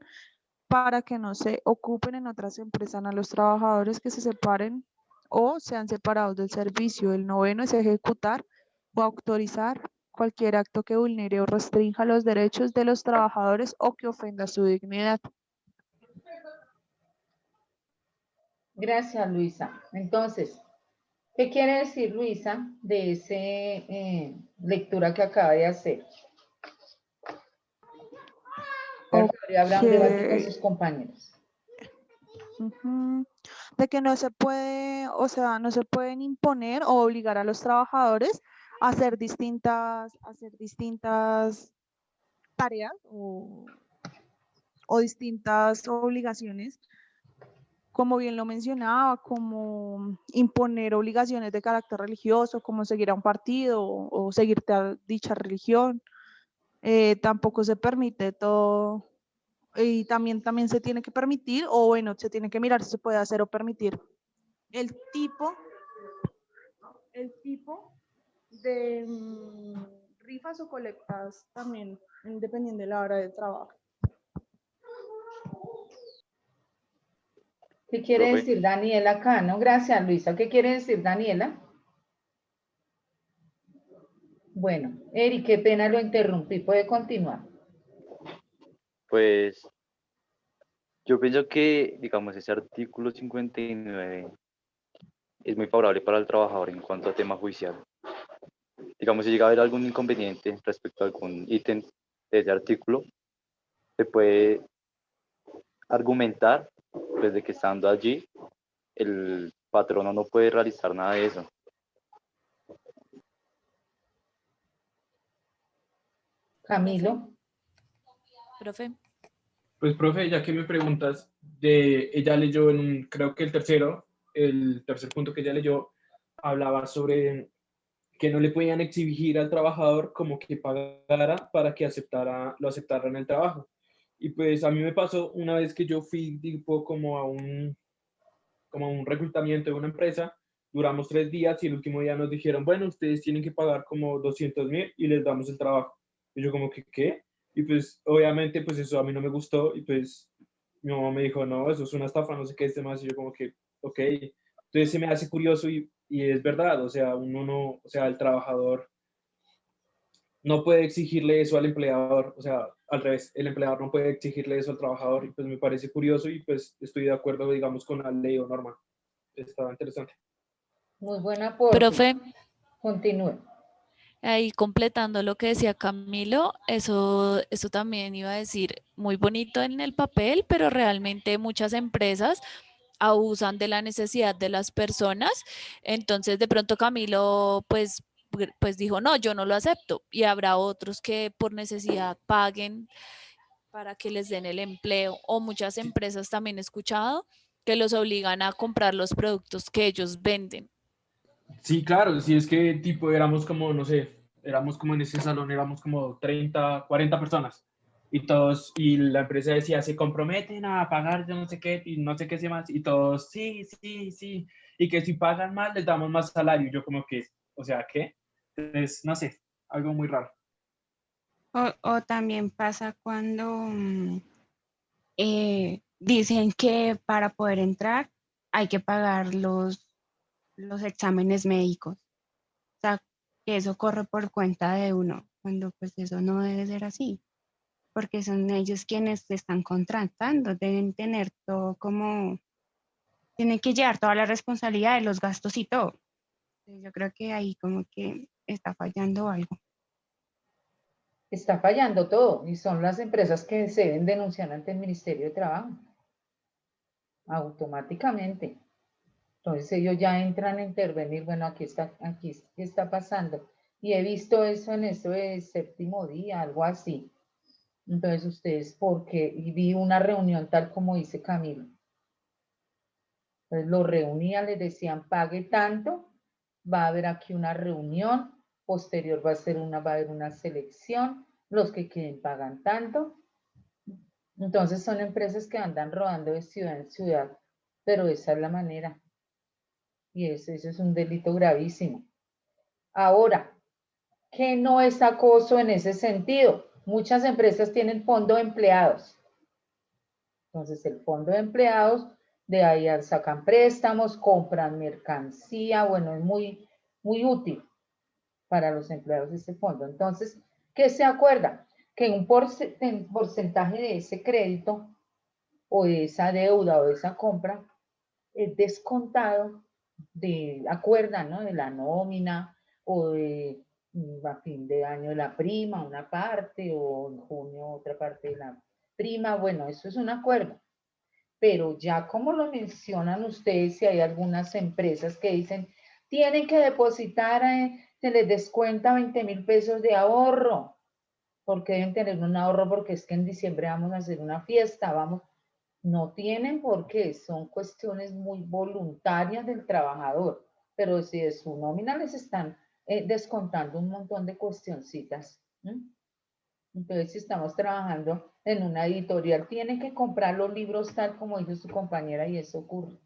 para que no se ocupen en otras empresas a los trabajadores que se separen o sean separados del servicio. El noveno es ejecutar o autorizar cualquier acto que vulnere o restrinja los derechos de los trabajadores o que ofenda su dignidad. Gracias, Luisa. Entonces, ¿qué quiere decir Luisa de esa lectura que acaba de hacer? Habrá un debate con sus compañeros. De que no se puede, o sea, no se pueden imponer o obligar a los trabajadores a hacer distintas tareas o distintas obligaciones, como bien lo mencionaba, como imponer obligaciones de carácter religioso, como seguir a un partido o seguir dicha religión. Tampoco se permite todo, y también se tiene que permitir, o bueno, se tiene que mirar si se puede hacer o permitir el tipo de rifas o colectas también, dependiendo de la hora de trabajo. ¿Qué quiere Profe. decir Daniela acá? No, gracias, Luisa. ¿Qué quiere decir Daniela? Bueno, Eri, qué pena lo interrumpí. ¿Puede continuar? Pues yo pienso que, digamos, ese artículo 59 es muy favorable para el trabajador en cuanto a tema judicial. Digamos, si llega a haber algún inconveniente respecto a algún ítem de ese artículo, se puede argumentar, pues, de que estando allí, el patrono no puede realizar nada de eso. Camilo. Profe. Pues, profe, ya que me preguntas, ella leyó creo que el tercer punto que ella leyó, hablaba sobre que no le podían exigir al trabajador como que pagara para que lo aceptara en el trabajo. Y pues a mí me pasó una vez que yo fui tipo como a un reclutamiento de una empresa, duramos 3 días y el último día nos dijeron, bueno, ustedes tienen que pagar como 200.000 y les damos el trabajo. Y yo como que, ¿qué? Y pues obviamente pues eso a mí no me gustó y pues mi mamá me dijo, no, eso es una estafa, no sé qué es demás. Y yo como que, ok. Entonces se me hace curioso y es verdad, o sea, uno no, o sea, el trabajador no puede exigirle eso al empleador, o sea, al revés, el empleador no puede exigirle eso al trabajador y pues me parece curioso y pues estoy de acuerdo, digamos, con la ley o norma. Está interesante. Muy buena aporte. Profe, Continúe. ahí completando lo que decía Camilo, eso también iba a decir muy bonito en el papel, pero realmente muchas empresas abusan de la necesidad de las personas. Entonces, de pronto Camilo, pues dijo, no, yo no lo acepto. Y habrá otros que por necesidad paguen para que les den el empleo. O muchas empresas también he escuchado que los obligan a comprar los productos que ellos venden. Sí, claro, sí, es que tipo éramos como, no sé, éramos como en ese salón, éramos como 30, 40 personas. Y la empresa decía, se comprometen a pagar yo no sé qué, y no sé qué más, y todos, sí, sí, sí, y que si pagan más les damos más salario. Yo como que, o sea, ¿qué? Entonces, no sé, algo muy raro. O también pasa cuando dicen que para poder entrar hay que pagar los exámenes médicos. O sea, que eso corre por cuenta de uno, cuando pues eso no debe ser así, porque son ellos quienes te están contratando, deben tener todo como, tienen que llevar toda la responsabilidad de los gastos y todo. Entonces, yo creo que ahí como que está fallando algo. Está fallando todo y son las empresas que se deben denunciar ante el Ministerio de Trabajo automáticamente. Entonces ellos ya entran a intervenir, bueno, aquí ¿qué está pasando? Y he visto eso en eso de séptimo día, algo así. Entonces ustedes, porque y vi una reunión tal como dice Camilo. Entonces los reunían, les decían, pague tanto, va a haber aquí una reunión, posterior va a haber una selección, los que queden pagan tanto. Entonces son empresas que andan rodando de ciudad en ciudad, pero esa es la manera. Y eso es un delito gravísimo. Ahora, ¿qué no es acoso en ese sentido? Muchas empresas tienen fondo de empleados. Entonces, el fondo de empleados, de ahí sacan préstamos, compran mercancía, bueno, es muy, muy útil para los empleados ese fondo. Entonces, ¿qué se acuerda? Que un porcentaje de ese crédito o de esa deuda o de esa compra es descontado acuerdan, ¿no? De la nómina o de a fin de año de la prima, una parte, o en junio otra parte de la prima. Bueno, eso es un acuerdo. Pero ya como lo mencionan ustedes, si hay algunas empresas que dicen, tienen que depositar, se les descuenta 20.000 pesos de ahorro, porque deben tener un ahorro, porque es que en diciembre vamos a hacer una fiesta, vamos, no tienen por qué, son cuestiones muy voluntarias del trabajador, pero si de su nómina les están descontando un montón de cuestioncitas. Entonces, si estamos trabajando en una editorial, tienen que comprar los libros tal como dijo su compañera y eso ocurre.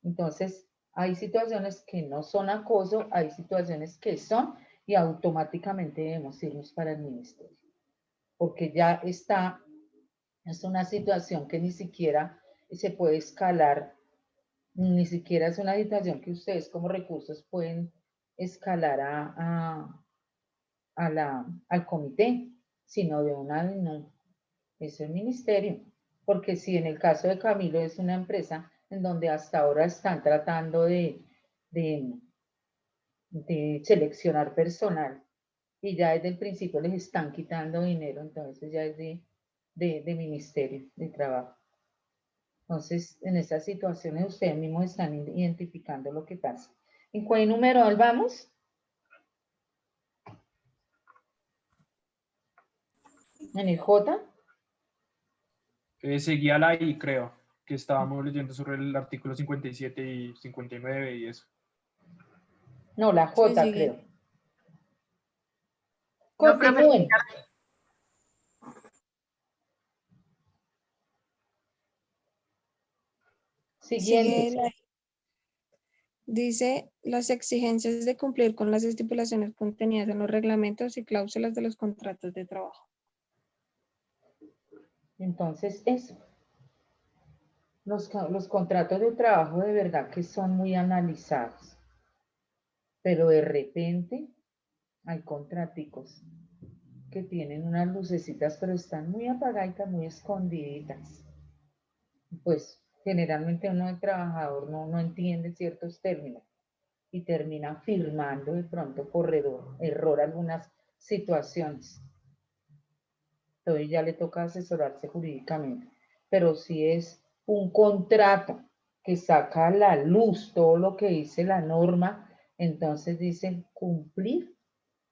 Entonces, hay situaciones que no son acoso, hay situaciones que son, y automáticamente debemos irnos para el ministerio, porque ya está, es una situación que ni siquiera se puede escalar, ni siquiera es una situación que ustedes como recursos pueden escalar al comité, sino de una, no, es el ministerio, porque si en el caso de Camilo es una empresa en donde hasta ahora están tratando de seleccionar personal y ya desde el principio les están quitando dinero, entonces ya es de Ministerio de Trabajo. Entonces, en estas situaciones ustedes mismos están identificando lo que pasa. ¿En cuál número vamos? ¿En el J? Seguía la I, creo, que estábamos leyendo sobre el artículo 57 y 59 y eso. No, la Sí, J, sigue. creo. No, profe, Continúen. Siguiente. Dice las exigencias de cumplir con las estipulaciones contenidas en los reglamentos y cláusulas de los contratos de trabajo. Entonces, eso. Los contratos de trabajo de verdad que son muy analizados, pero de repente hay contraticos que tienen unas lucecitas, pero están muy apagaditas, muy escondiditas. Pues generalmente uno de trabajador no entiende ciertos términos y termina firmando de pronto por error algunas situaciones. Entonces ya le toca asesorarse jurídicamente. Pero si es un contrato que saca a la luz todo lo que dice la norma, entonces dicen cumplir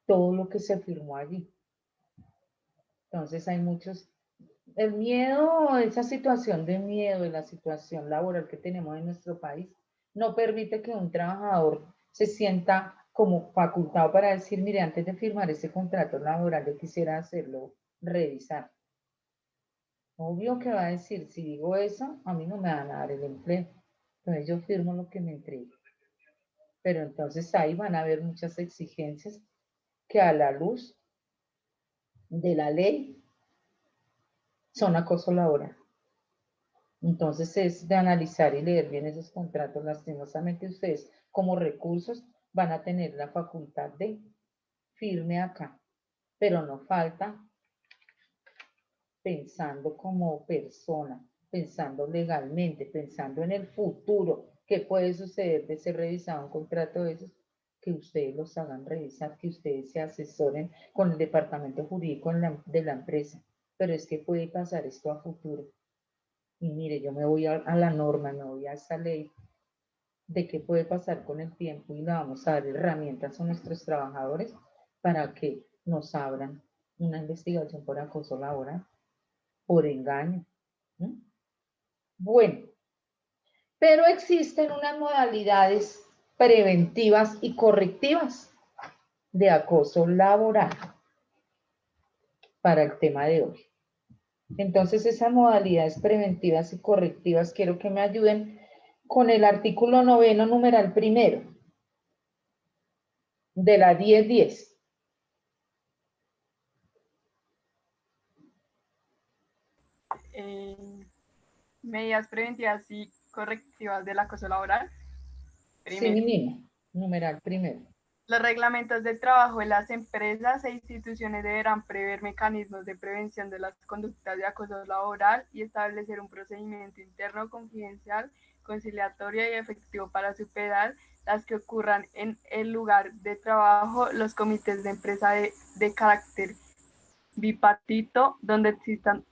todo lo que se firmó allí. Entonces hay muchos, el miedo, esa situación de miedo de la situación laboral que tenemos en nuestro país, no permite que un trabajador se sienta como facultado para decir, mire, antes de firmar ese contrato laboral, yo quisiera hacerlo revisar. Obvio que va a decir, si digo eso, a mí no me van a dar el empleo. Entonces yo firmo lo que me entregue. Pero entonces ahí van a haber muchas exigencias que a la luz de la ley son acoso laboral. Entonces es de analizar y leer bien esos contratos. Lastimosamente ustedes como recursos van a tener la facultad de firme acá, pero no falta pensando como persona, pensando legalmente, pensando en el futuro, qué puede suceder de ser revisado un contrato de esos, que ustedes los hagan revisar, que ustedes se asesoren con el departamento jurídico de la empresa. Pero es que puede pasar esto a futuro. Y mire, yo me voy a la norma, me voy a esa ley de qué puede pasar con el tiempo y le vamos a dar herramientas a nuestros trabajadores para que nos abran una investigación por acoso laboral, por engaño. ¿Mm? Bueno, pero existen unas modalidades preventivas y correctivas de acoso laboral para el tema de hoy. Entonces, esas modalidades preventivas y correctivas, quiero que me ayuden con el artículo 9, numeral primero, de la 1010. Medidas preventivas y correctivas del acoso laboral. Sí, mi niña, numeral primero. Los reglamentos de trabajo de las empresas e instituciones deberán prever mecanismos de prevención de las conductas de acoso laboral y establecer un procedimiento interno confidencial, conciliatorio y efectivo para superar las que ocurran en el lugar de trabajo. Los comités de empresa de carácter bipartito, donde existan,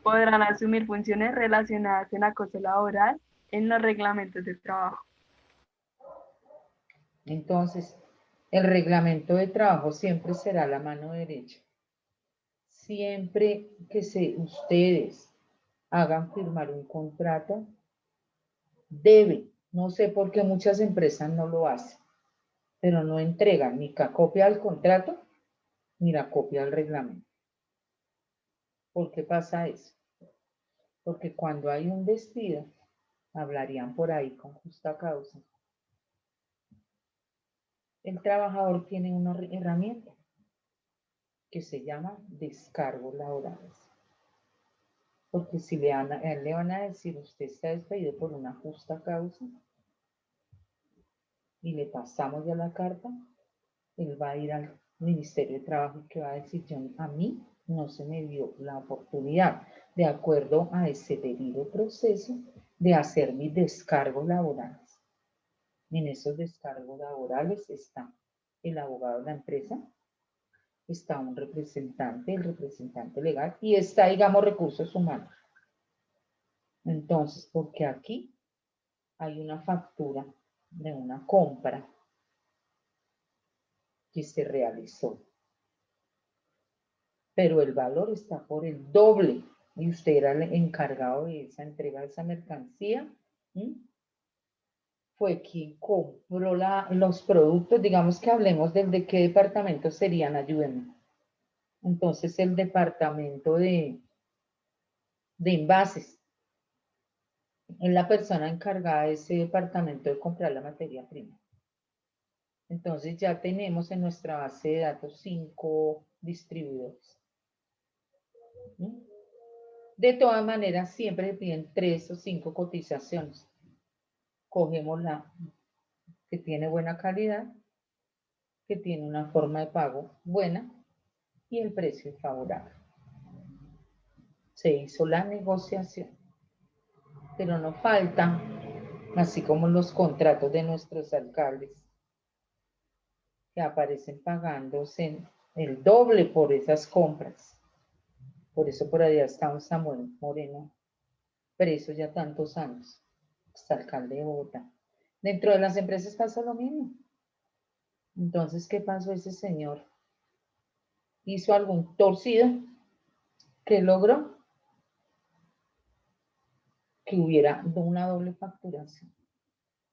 podrán asumir funciones relacionadas en acoso laboral en los reglamentos de trabajo. Entonces, el reglamento de trabajo siempre será la mano derecha. Siempre que ustedes hagan firmar un contrato, debe, no sé por qué muchas empresas no lo hacen, pero no entregan ni la copia del contrato ni la copia del reglamento. ¿Por qué pasa eso? Porque cuando hay un despido, hablarían por ahí con justa causa. el trabajador tiene una herramienta que se llama descargos laborales. Porque si le van a decir, usted está despedido por una justa causa, y le pasamos ya la carta, él va a ir al Ministerio de Trabajo y que va a decir, a mí no se me dio la oportunidad, de acuerdo a ese debido proceso, de hacer mis descargos laborales. En esos descargos laborales está el abogado de la empresa, está un representante, el representante legal, y está, digamos, recursos humanos. Entonces, porque aquí hay una factura de una compra que se realizó, pero el valor está por el doble, y usted era el encargado de esa entrega de esa mercancía, fue quien compró los productos, digamos que hablemos de qué departamento serían, ayúdenme. Entonces el departamento de envases, es la persona encargada de ese departamento de comprar la materia prima. Entonces ya tenemos en nuestra base de datos 5 distribuidores. De todas maneras, siempre piden 3 o 5 cotizaciones. Cogemos la que tiene buena calidad, que tiene una forma de pago buena y el precio es favorable. Se hizo la negociación, pero no falta, así como los contratos de nuestros alcaldes, que aparecen pagándose el doble por esas compras. Por eso por allá está un Samuel Moreno, preso ya tantos años, exalcalde de Bogotá. Dentro de las empresas pasa lo mismo. Entonces, ¿qué pasó? Ese señor hizo algún torcido que logró que hubiera una doble facturación.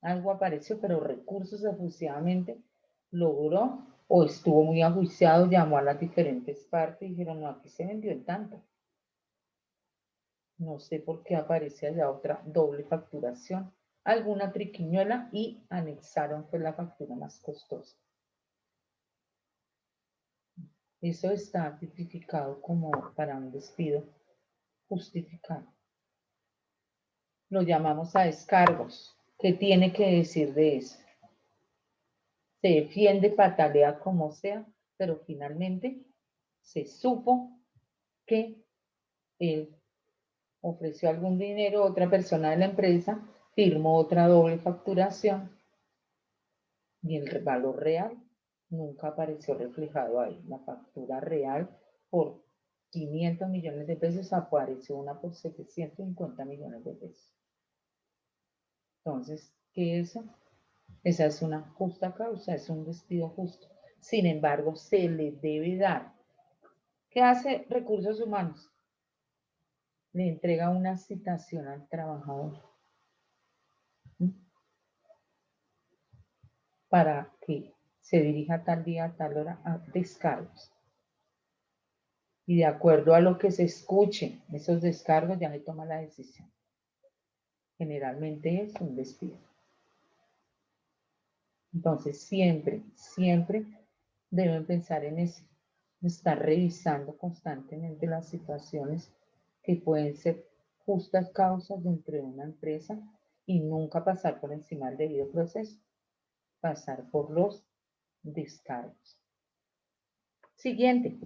Algo apareció, pero recursos efusivamente logró, o estuvo muy ajuiciado, llamó a las diferentes partes y dijeron, no, aquí se vendió en tanto. No sé por qué aparece allá otra doble facturación, alguna triquiñuela, y anexaron pues la factura más costosa. Eso está tipificado como para un despido justificado. Lo llamamos a descargos. ¿Qué tiene que decir de eso? Se defiende, patalea como sea, pero finalmente se supo que él ofreció algún dinero, otra persona de la empresa firmó otra doble facturación y el valor real nunca apareció reflejado ahí. La factura real por 500 millones de pesos apareció una por 750 millones de pesos. Entonces, ¿qué es eso? Esa es una justa causa, es un despido justo. Sin embargo, se le debe dar. ¿Qué hace Recursos Humanos? Le entrega una citación al trabajador para que se dirija tal día, a tal hora a descargos. Y de acuerdo a lo que se escuche, esos descargos ya le toma la decisión. Generalmente es un despido. Entonces, siempre deben pensar en eso. Estar revisando constantemente las situaciones que pueden ser justas causas dentro de una empresa y nunca pasar por encima del debido proceso. Pasar por los descargos. Siguiente.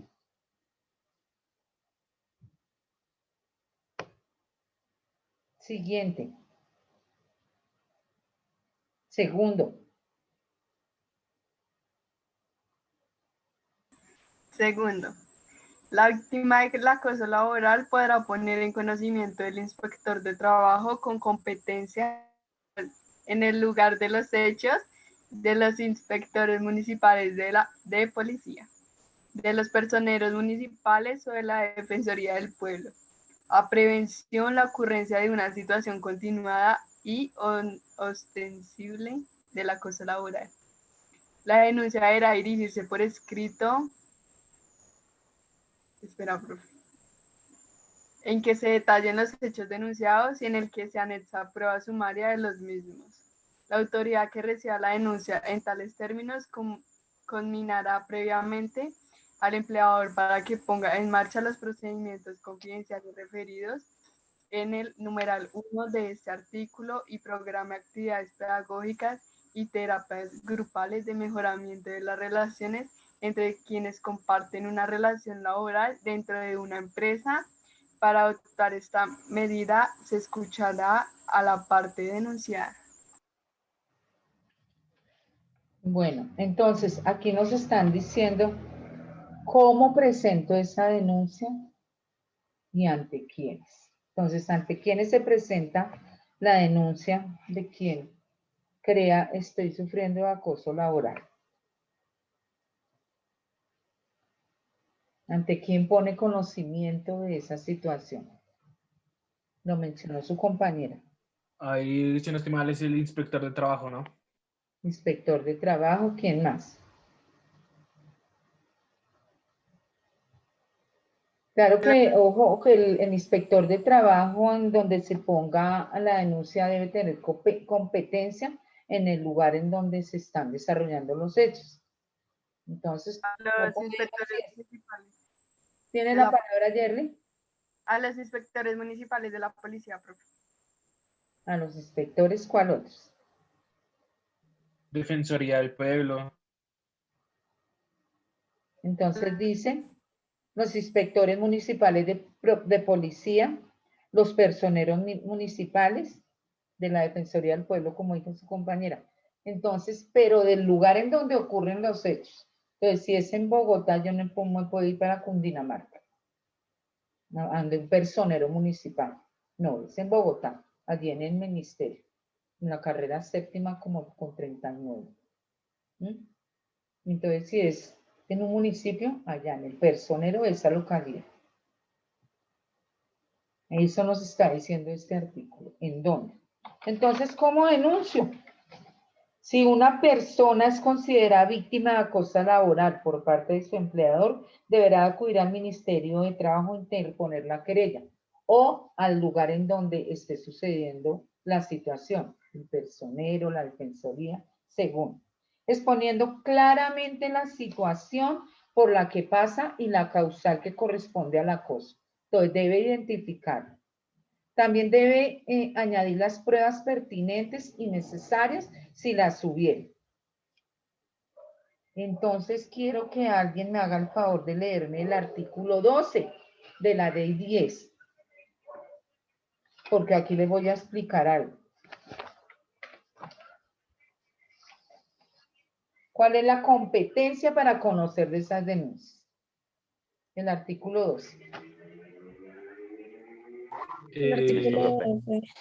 Siguiente. Segundo. Segundo, la víctima del acoso laboral podrá poner en conocimiento del inspector de trabajo con competencia en el lugar de los hechos de los inspectores municipales de policía, de los personeros municipales o de la Defensoría del Pueblo, a prevención la ocurrencia de una situación continuada y ostensible del acoso laboral. La denuncia deberá dirigirse por escrito. Espera, profe. En que se detallen los hechos denunciados y en el que se anexa prueba sumaria de los mismos. La autoridad que reciba la denuncia en tales términos conminará previamente al empleador para que ponga en marcha los procedimientos confidenciales referidos en el numeral 1 de este artículo y programe actividades pedagógicas y terapias grupales de mejoramiento de las relaciones entre quienes comparten una relación laboral dentro de una empresa. Para adoptar esta medida se escuchará a la parte denunciada. Bueno, entonces aquí nos están diciendo cómo presento esa denuncia y ante quiénes. Entonces, ante quiénes se presenta la denuncia de quien crea estoy sufriendo acoso laboral. Ante quién pone conocimiento de esa situación. Lo mencionó su compañera. Ahí, si no estoy mal, es el inspector de trabajo, ¿no? Inspector de trabajo, ¿quién más? Claro que, ojo, que el inspector de trabajo en donde se ponga la denuncia debe tener competencia en el lugar en donde se están desarrollando los hechos. Entonces, A los inspectores municipales. ¿Tiene la palabra, Jerry? A los inspectores municipales de la policía, profe. A los inspectores, ¿cuál otros? Defensoría del Pueblo. Entonces dice, los inspectores municipales de policía, los personeros municipales de la Defensoría del Pueblo, como dijo su compañera. Entonces, pero del lugar en donde ocurren los hechos. Entonces, si es en Bogotá, yo no puedo ir para Cundinamarca. No, ande un personero municipal. No, es en Bogotá, allí en el ministerio, en la carrera séptima como con 39. Entonces, si es en un municipio, allá en el personero de esa localidad. Eso nos está diciendo este artículo. ¿En dónde? Entonces, ¿cómo denuncio? Si una persona es considerada víctima de acoso laboral por parte de su empleador, deberá acudir al Ministerio de Trabajo e interponer la querella o al lugar en donde esté sucediendo la situación, el personero, la defensoría, según, exponiendo claramente la situación por la que pasa y la causal que corresponde al acoso. Entonces, debe identificar. También debe añadir las pruebas pertinentes y necesarias si las hubiere. Entonces, quiero que alguien me haga el favor de leerme el artículo 12 de la ley 10. Porque aquí les voy a explicar algo. ¿Cuál es la competencia para conocer de esas denuncias? El artículo 12.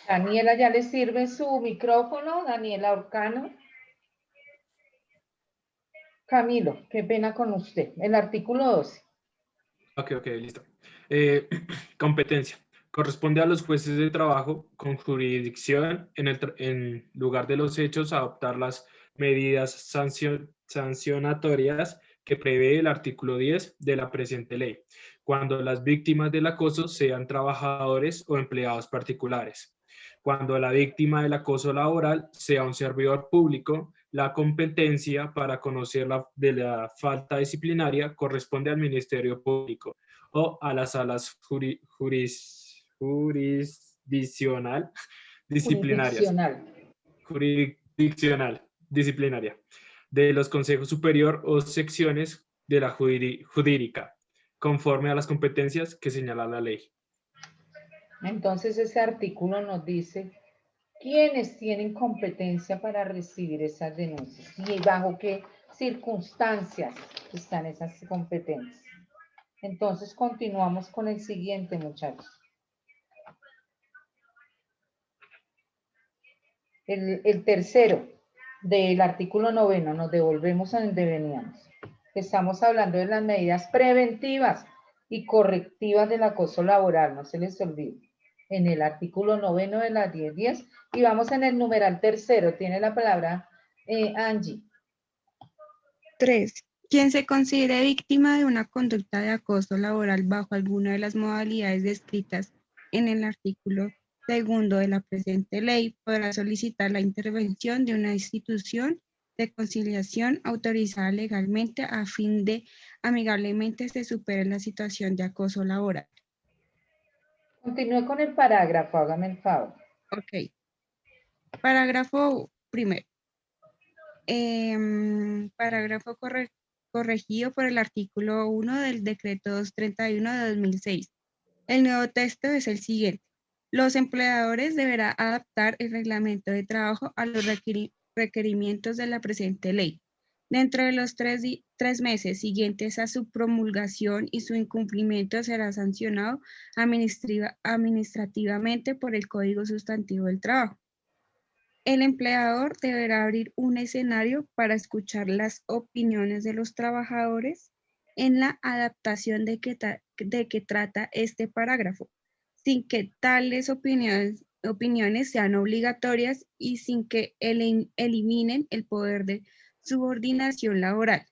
Daniela, ¿ya le sirve su micrófono? Daniela Orcano. Camilo, qué pena con usted. El artículo 12. Ok, listo. Competencia. Corresponde a los jueces de trabajo con jurisdicción en lugar de los hechos a adoptar las medidas sancionatorias que prevé el artículo 10 de la presente ley, cuando las víctimas del acoso sean trabajadores o empleados particulares. Cuando la víctima del acoso laboral sea un servidor público, la competencia para conocer de la falta disciplinaria corresponde al Ministerio Público o a las salas disciplinaria de los consejos superior o secciones de la jurídica, conforme a las competencias que señala la ley. Entonces, ese artículo nos dice quiénes tienen competencia para recibir esas denuncias y bajo qué circunstancias están esas competencias. Entonces, continuamos con el siguiente, muchachos. El tercero del artículo 9, nos devolvemos a donde veníamos. Estamos hablando de las medidas preventivas y correctivas del acoso laboral, no se les olvide. En el artículo 9 de la 10.10 y vamos en el numeral tercero. Tiene la palabra Angie. 3. Quien se considere víctima de una conducta de acoso laboral bajo alguna de las modalidades descritas en el artículo segundo de la presente ley, podrá solicitar la intervención de una institución de conciliación autorizada legalmente a fin de amigablemente se supere la situación de acoso laboral. Continúe con el parágrafo, hágame el favor. Ok. Parágrafo primero. Parágrafo corregido por el artículo 1 del decreto 231 de 2006. El nuevo texto es el siguiente. Los empleadores deberán adaptar el reglamento de trabajo a los requerimientos de la presente ley. Dentro de los 3 meses siguientes a su promulgación y su incumplimiento será sancionado administrativamente por el Código Sustantivo del Trabajo. El empleador deberá abrir un escenario para escuchar las opiniones de los trabajadores en la adaptación de que trata este parágrafo, sin que tales opiniones sean obligatorias y sin que eliminen el poder de subordinación laboral.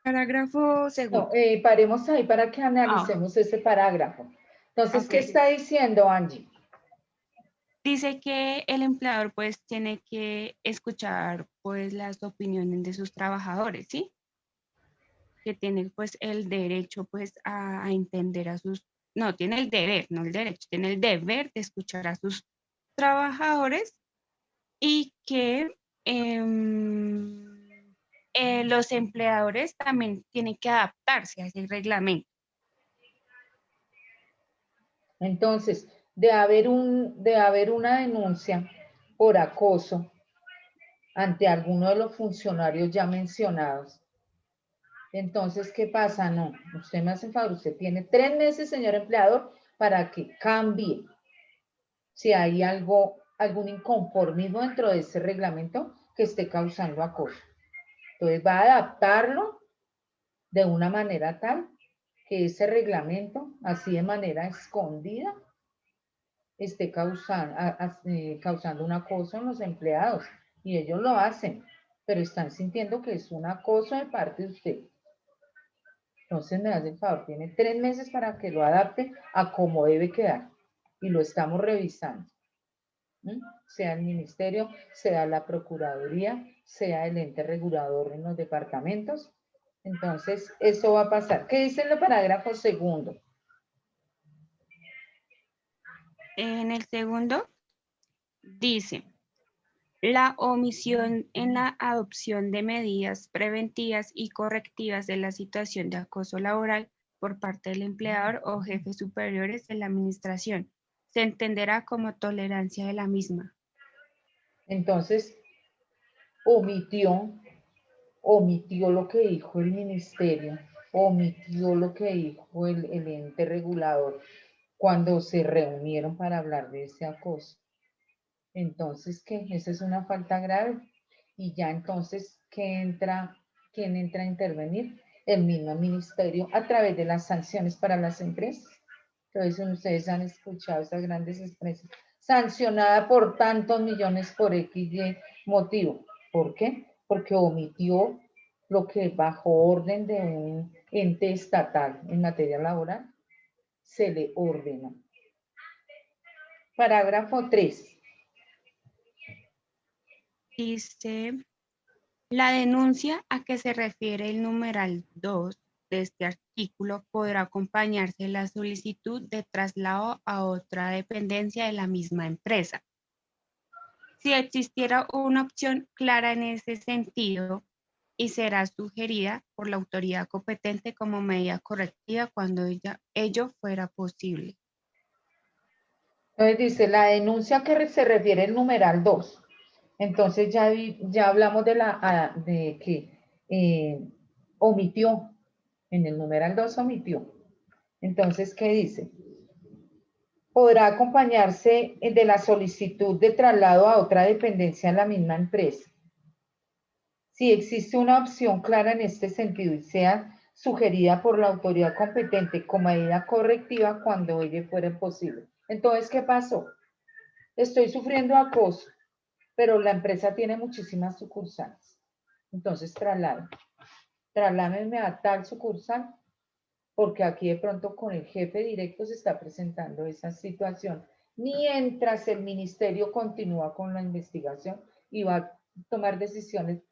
Parágrafo segundo. No, paremos ahí para que analicemos ese parágrafo. Entonces, Ok. ¿qué está diciendo, Angie? Dice que el empleador pues tiene que escuchar pues las opiniones de sus trabajadores, ¿sí? Que tiene pues el derecho pues a entender a sus, no, tiene el deber, no el derecho, tiene el deber de escuchar a sus trabajadores y que los empleadores también tienen que adaptarse a ese reglamento. Entonces, de haber una denuncia por acoso ante alguno de los funcionarios ya mencionados, entonces, ¿qué pasa? No, usted me hace un favor, usted tiene 3 meses, señor empleador, para que cambie. Si hay algún inconformismo dentro de ese reglamento que esté causando acoso. Entonces, va a adaptarlo de una manera tal que ese reglamento, así de manera escondida, esté causando un acoso en los empleados. Y ellos lo hacen, pero están sintiendo que es un acoso de parte de usted. Entonces me hace el favor, tiene 3 meses para que lo adapte a cómo debe quedar. Y lo estamos revisando. Sea el ministerio, sea la procuraduría, sea el ente regulador en los departamentos. Entonces, eso va a pasar. ¿Qué dice el parágrafo segundo? En el segundo dice, la omisión en la adopción de medidas preventivas y correctivas de la situación de acoso laboral por parte del empleador o jefes superiores de la administración se entenderá como tolerancia de la misma. Entonces, omitió lo que dijo el ministerio, omitió lo que dijo el ente regulador cuando se reunieron para hablar de ese acoso. Entonces, ¿qué? Esa es una falta grave. Y ya entonces, ¿quién entra a intervenir? El mismo ministerio a través de las sanciones para las empresas. Entonces, ustedes han escuchado esas grandes expresiones. Sancionada por tantos millones por XY motivo. ¿Por qué? Porque omitió lo que bajo orden de un ente estatal en materia laboral se le ordenó. Parágrafo 3. Dice, la denuncia a que se refiere el numeral 2 de este artículo podrá acompañarse de la solicitud de traslado a otra dependencia de la misma empresa. Si existiera una opción clara en ese sentido, y será sugerida por la autoridad competente como medida correctiva cuando ello fuera posible. Entonces dice, la denuncia que se refiere al numeral 2. Entonces ya hablamos de que omitió, en el numeral 2 omitió. Entonces, ¿qué dice? Podrá acompañarse de la solicitud de traslado a otra dependencia en la misma empresa. Si existe una opción clara en este sentido y sea sugerida por la autoridad competente como medida correctiva cuando ello fuera posible. Entonces, ¿qué pasó? Estoy sufriendo acoso, pero la empresa tiene muchísimas sucursales. Entonces, trasládenme a tal sucursal, porque aquí de pronto con el jefe directo se está presentando esa situación mientras el ministerio continúa con la investigación y va a tomar decisiones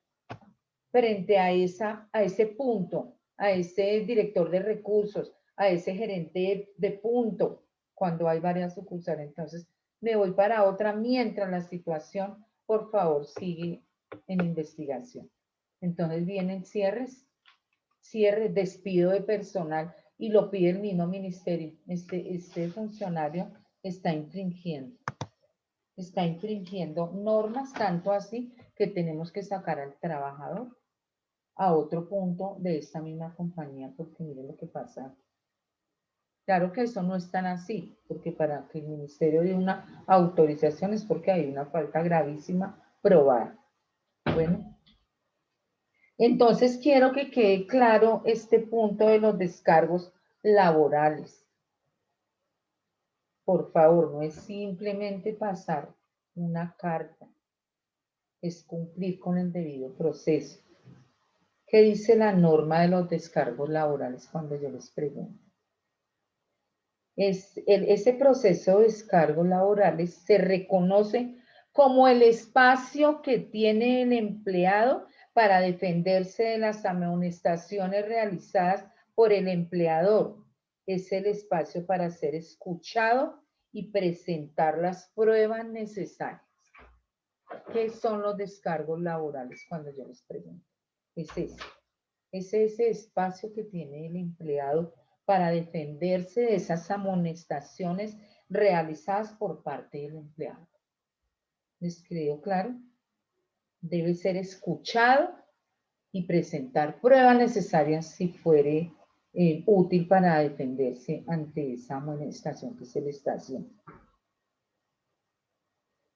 frente a ese punto, a ese director de recursos, a ese gerente de punto, cuando hay varias sucursales. Entonces, me voy para otra mientras la situación, por favor, sigue en investigación. Entonces vienen cierres, despido de personal, y lo pide el mismo ministerio. Este funcionario está infringiendo normas, tanto así que tenemos que sacar al trabajador a otro punto de esta misma compañía, porque mire lo que pasa. Claro que eso no es tan así, porque para que el ministerio dé una autorización es porque hay una falta gravísima probada. Bueno, entonces quiero que quede claro este punto de los descargos laborales. Por favor, no es simplemente pasar una carta, es cumplir con el debido proceso. ¿Qué dice la norma de los descargos laborales cuando yo les pregunto? Ese proceso de descargos laborales se reconoce como el espacio que tiene el empleado para defenderse de las amonestaciones realizadas por el empleador. Es el espacio para ser escuchado y presentar las pruebas necesarias. ¿Qué son los descargos laborales cuando yo les pregunto? Es ese espacio que tiene el empleado para defenderse de esas amonestaciones realizadas por parte del empleado. ¿Les quedó claro? Debe ser escuchado y presentar pruebas necesarias si fuere útil para defenderse ante esa amonestación que se le está haciendo.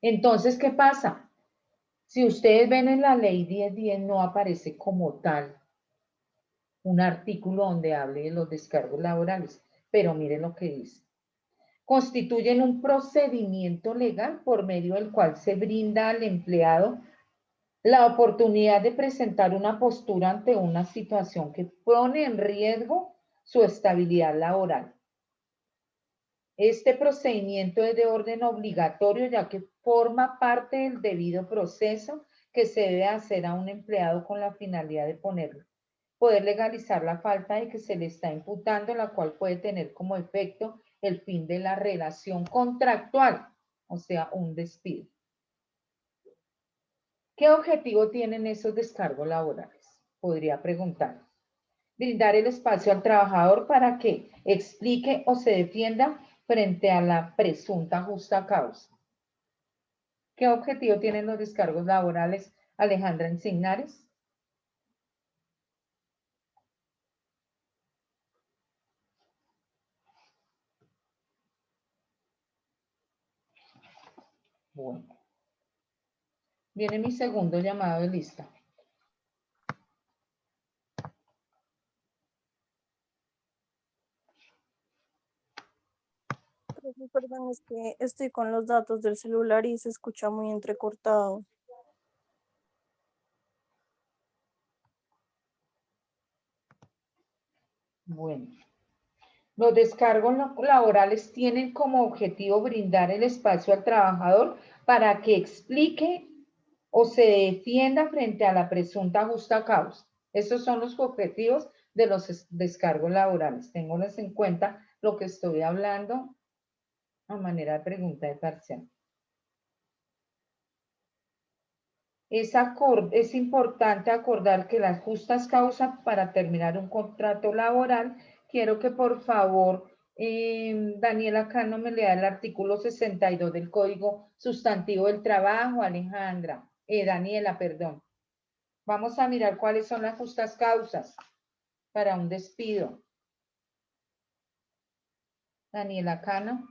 Entonces, ¿qué pasa? Si ustedes ven en la ley 1010 no aparece como tal un artículo donde hable de los descargos laborales, pero miren lo que dice. Constituyen un procedimiento legal por medio del cual se brinda al empleado la oportunidad de presentar una postura ante una situación que pone en riesgo su estabilidad laboral. Este procedimiento es de orden obligatorio, ya que forma parte del debido proceso que se debe hacer a un empleado con la finalidad de poder legalizar la falta de que se le está imputando, la cual puede tener como efecto el fin de la relación contractual, o sea, un despido. ¿Qué objetivo tienen esos descargos laborales? Podría preguntar. Brindar el espacio al trabajador para que explique o se defienda frente a la presunta justa causa. ¿Qué objetivo tienen los descargos laborales, Alejandra Encinares? Bueno. Viene mi segundo llamado de lista. Perdón, es que estoy con los datos del celular y se escucha muy entrecortado. Bueno. Los descargos laborales tienen como objetivo brindar el espacio al trabajador para que explique o se defienda frente a la presunta justa causa. Esos son los objetivos de los descargos laborales. Ténganlos en cuenta lo que estoy hablando a manera de pregunta de parcial. Es importante acordar que las justas causas para terminar un contrato laboral, quiero que por favor Daniela Cano me lea el artículo 62 del Código Sustantivo del Trabajo, Daniela, perdón. Vamos a mirar cuáles son las justas causas para un despido. Daniela Cano.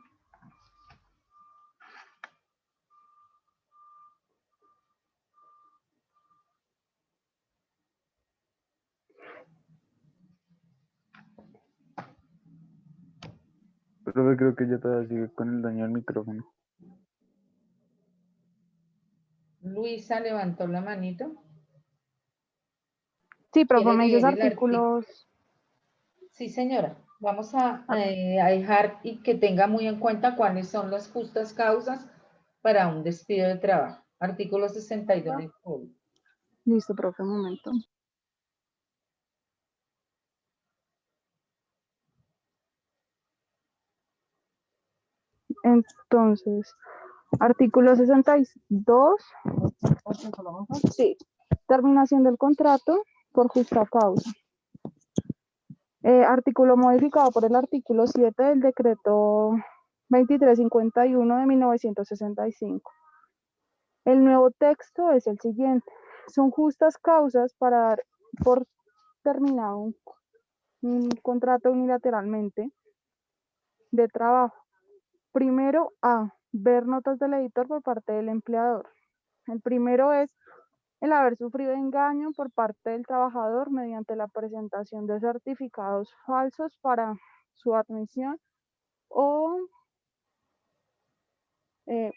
Profe, creo que ya todavía sigue con el daño del micrófono. Luisa levantó la manito. Sí, profe, ¿Quiere me dice leer el artículos. Sí, señora. Vamos a dejar y que tenga muy en cuenta cuáles son las justas causas para un despido de trabajo. Artículo 62 del Código. Listo, profe, un momento. Entonces, artículo 62. Sí. Terminación del contrato por justa causa. Artículo modificado por el artículo 7 del decreto 2351 de 1965. El nuevo texto es el siguiente. Son justas causas para dar por terminado un contrato unilateralmente de trabajo. Primero, A, ver notas del editor por parte del empleador. El primero es el haber sufrido engaño por parte del trabajador mediante la presentación de certificados falsos para su admisión o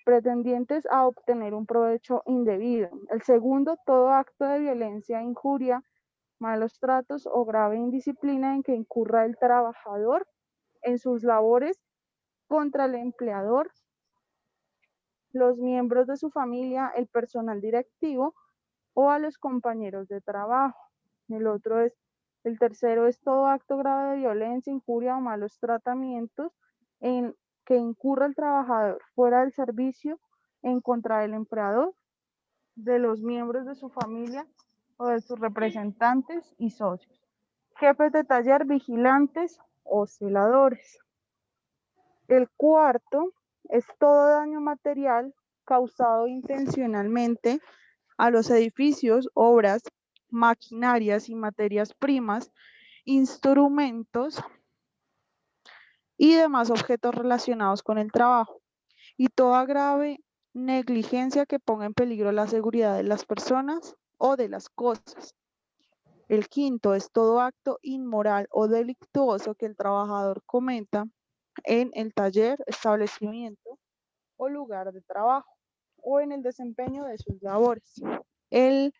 pretendientes a obtener un provecho indebido. El segundo, todo acto de violencia, injuria, malos tratos o grave indisciplina en que incurra el trabajador en sus labores contra el empleador, los miembros de su familia, el personal directivo o a los compañeros de trabajo. El tercero es todo acto grave de violencia, injuria o malos tratamientos en que incurra el trabajador fuera del servicio en contra del empleador, de los miembros de su familia o de sus representantes y socios, jefes de taller, vigilantes o celadores. El cuarto es todo daño material causado intencionalmente a los edificios, obras, maquinarias y materias primas, instrumentos y demás objetos relacionados con el trabajo, y toda grave negligencia que ponga en peligro la seguridad de las personas o de las cosas. El quinto es todo acto inmoral o delictuoso que el trabajador cometa en el taller, establecimiento o lugar de trabajo o en el desempeño de sus labores. El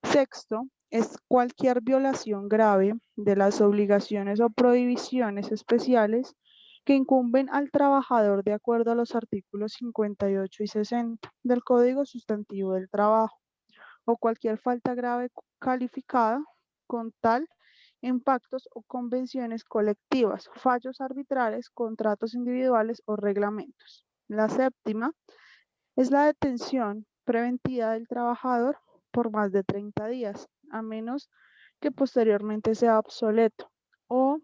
sexto es cualquier violación grave de las obligaciones o prohibiciones especiales que incumben al trabajador de acuerdo a los artículos 58 y 60 del Código Sustantivo del Trabajo, o cualquier falta grave calificada con tal en pactos o convenciones colectivas, fallos arbitrales, contratos individuales o reglamentos. La séptima es la detención preventiva del trabajador por más de 30 días, a menos que posteriormente sea obsoleto, o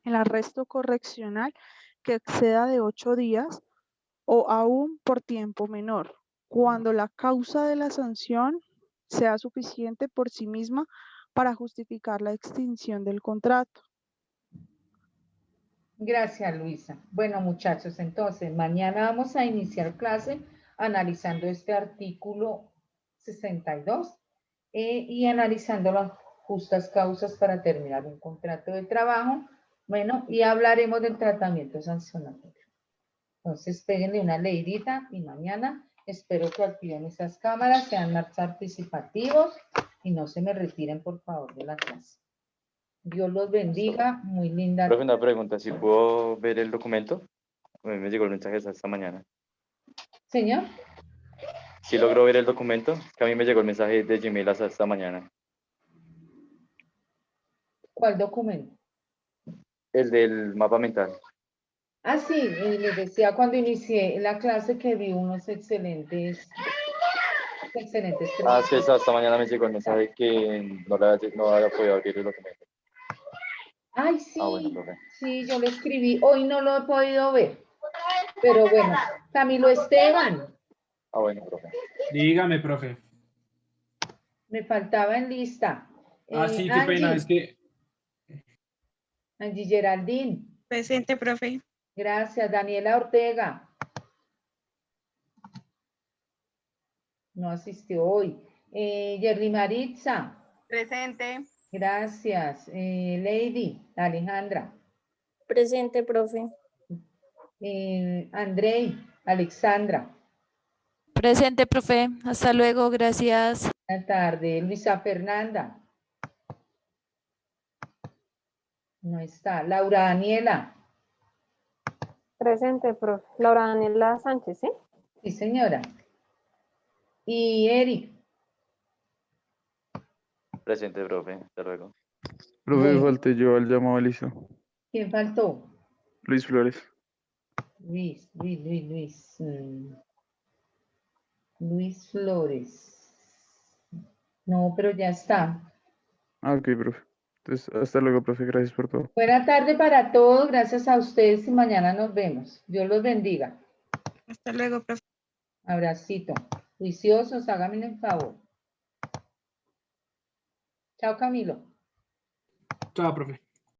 el arresto correccional que exceda de 8 días o aún por tiempo menor, cuando la causa de la sanción sea suficiente por sí misma para justificar la extinción del contrato. Gracias, Luisa. Bueno, muchachos, entonces mañana vamos a iniciar clase analizando este artículo 62 y analizando las justas causas para terminar un contrato de trabajo. Bueno, y hablaremos del tratamiento sancionatorio. Entonces, péguenle una leidita y mañana espero que activen esas cámaras, sean más participativos y no se me retiren, por favor, de la clase. Dios los bendiga, muy linda. Profe, una pregunta, ¿si puedo ver el documento? A mí me llegó el mensaje esta mañana. Señor. ¿Sí logró ver el documento? Que a mí me llegó el mensaje de Gmail hasta esta mañana. ¿Cuál documento? El del mapa mental. Ah, sí, les decía cuando inicié la clase que vi unos excelentes. Ah, sí, esta mañana me llegó el mensaje que no había podido abrir el documento. Ay, sí, bueno, profe. Sí, yo lo escribí. Hoy no lo he podido ver. Pero bueno, Camilo Esteban. Bueno, profe. Dígame, profe. Me faltaba en lista. Sí, qué pena, es que... Angie Geraldine. Presente, profe. Gracias, Daniela Ortega. No asistió hoy. Yerly Maritza. Presente. Gracias. Lady, Alejandra. Presente, profe. Andrei, Alexandra. Presente, profe. Hasta luego, gracias. Buenas tardes. Luisa Fernanda. No está. Laura Daniela. Presente, profe. Laura Daniela Sánchez, ¿sí? Sí, señora. Y Eric. Presente, profe. Hasta luego. Profe, Bueno. falté yo al llamado, listo. ¿Quién faltó? Luis Flores. Luis. Luis Flores. No, pero ya está. Ah, ok, profe. Entonces, hasta luego, profe. Gracias por todo. Buena tarde para todos. Gracias a ustedes y mañana nos vemos. Dios los bendiga. Hasta luego, profe. Abracito. Juiciosos, háganme el favor. Chao, Camilo. Chao, profe.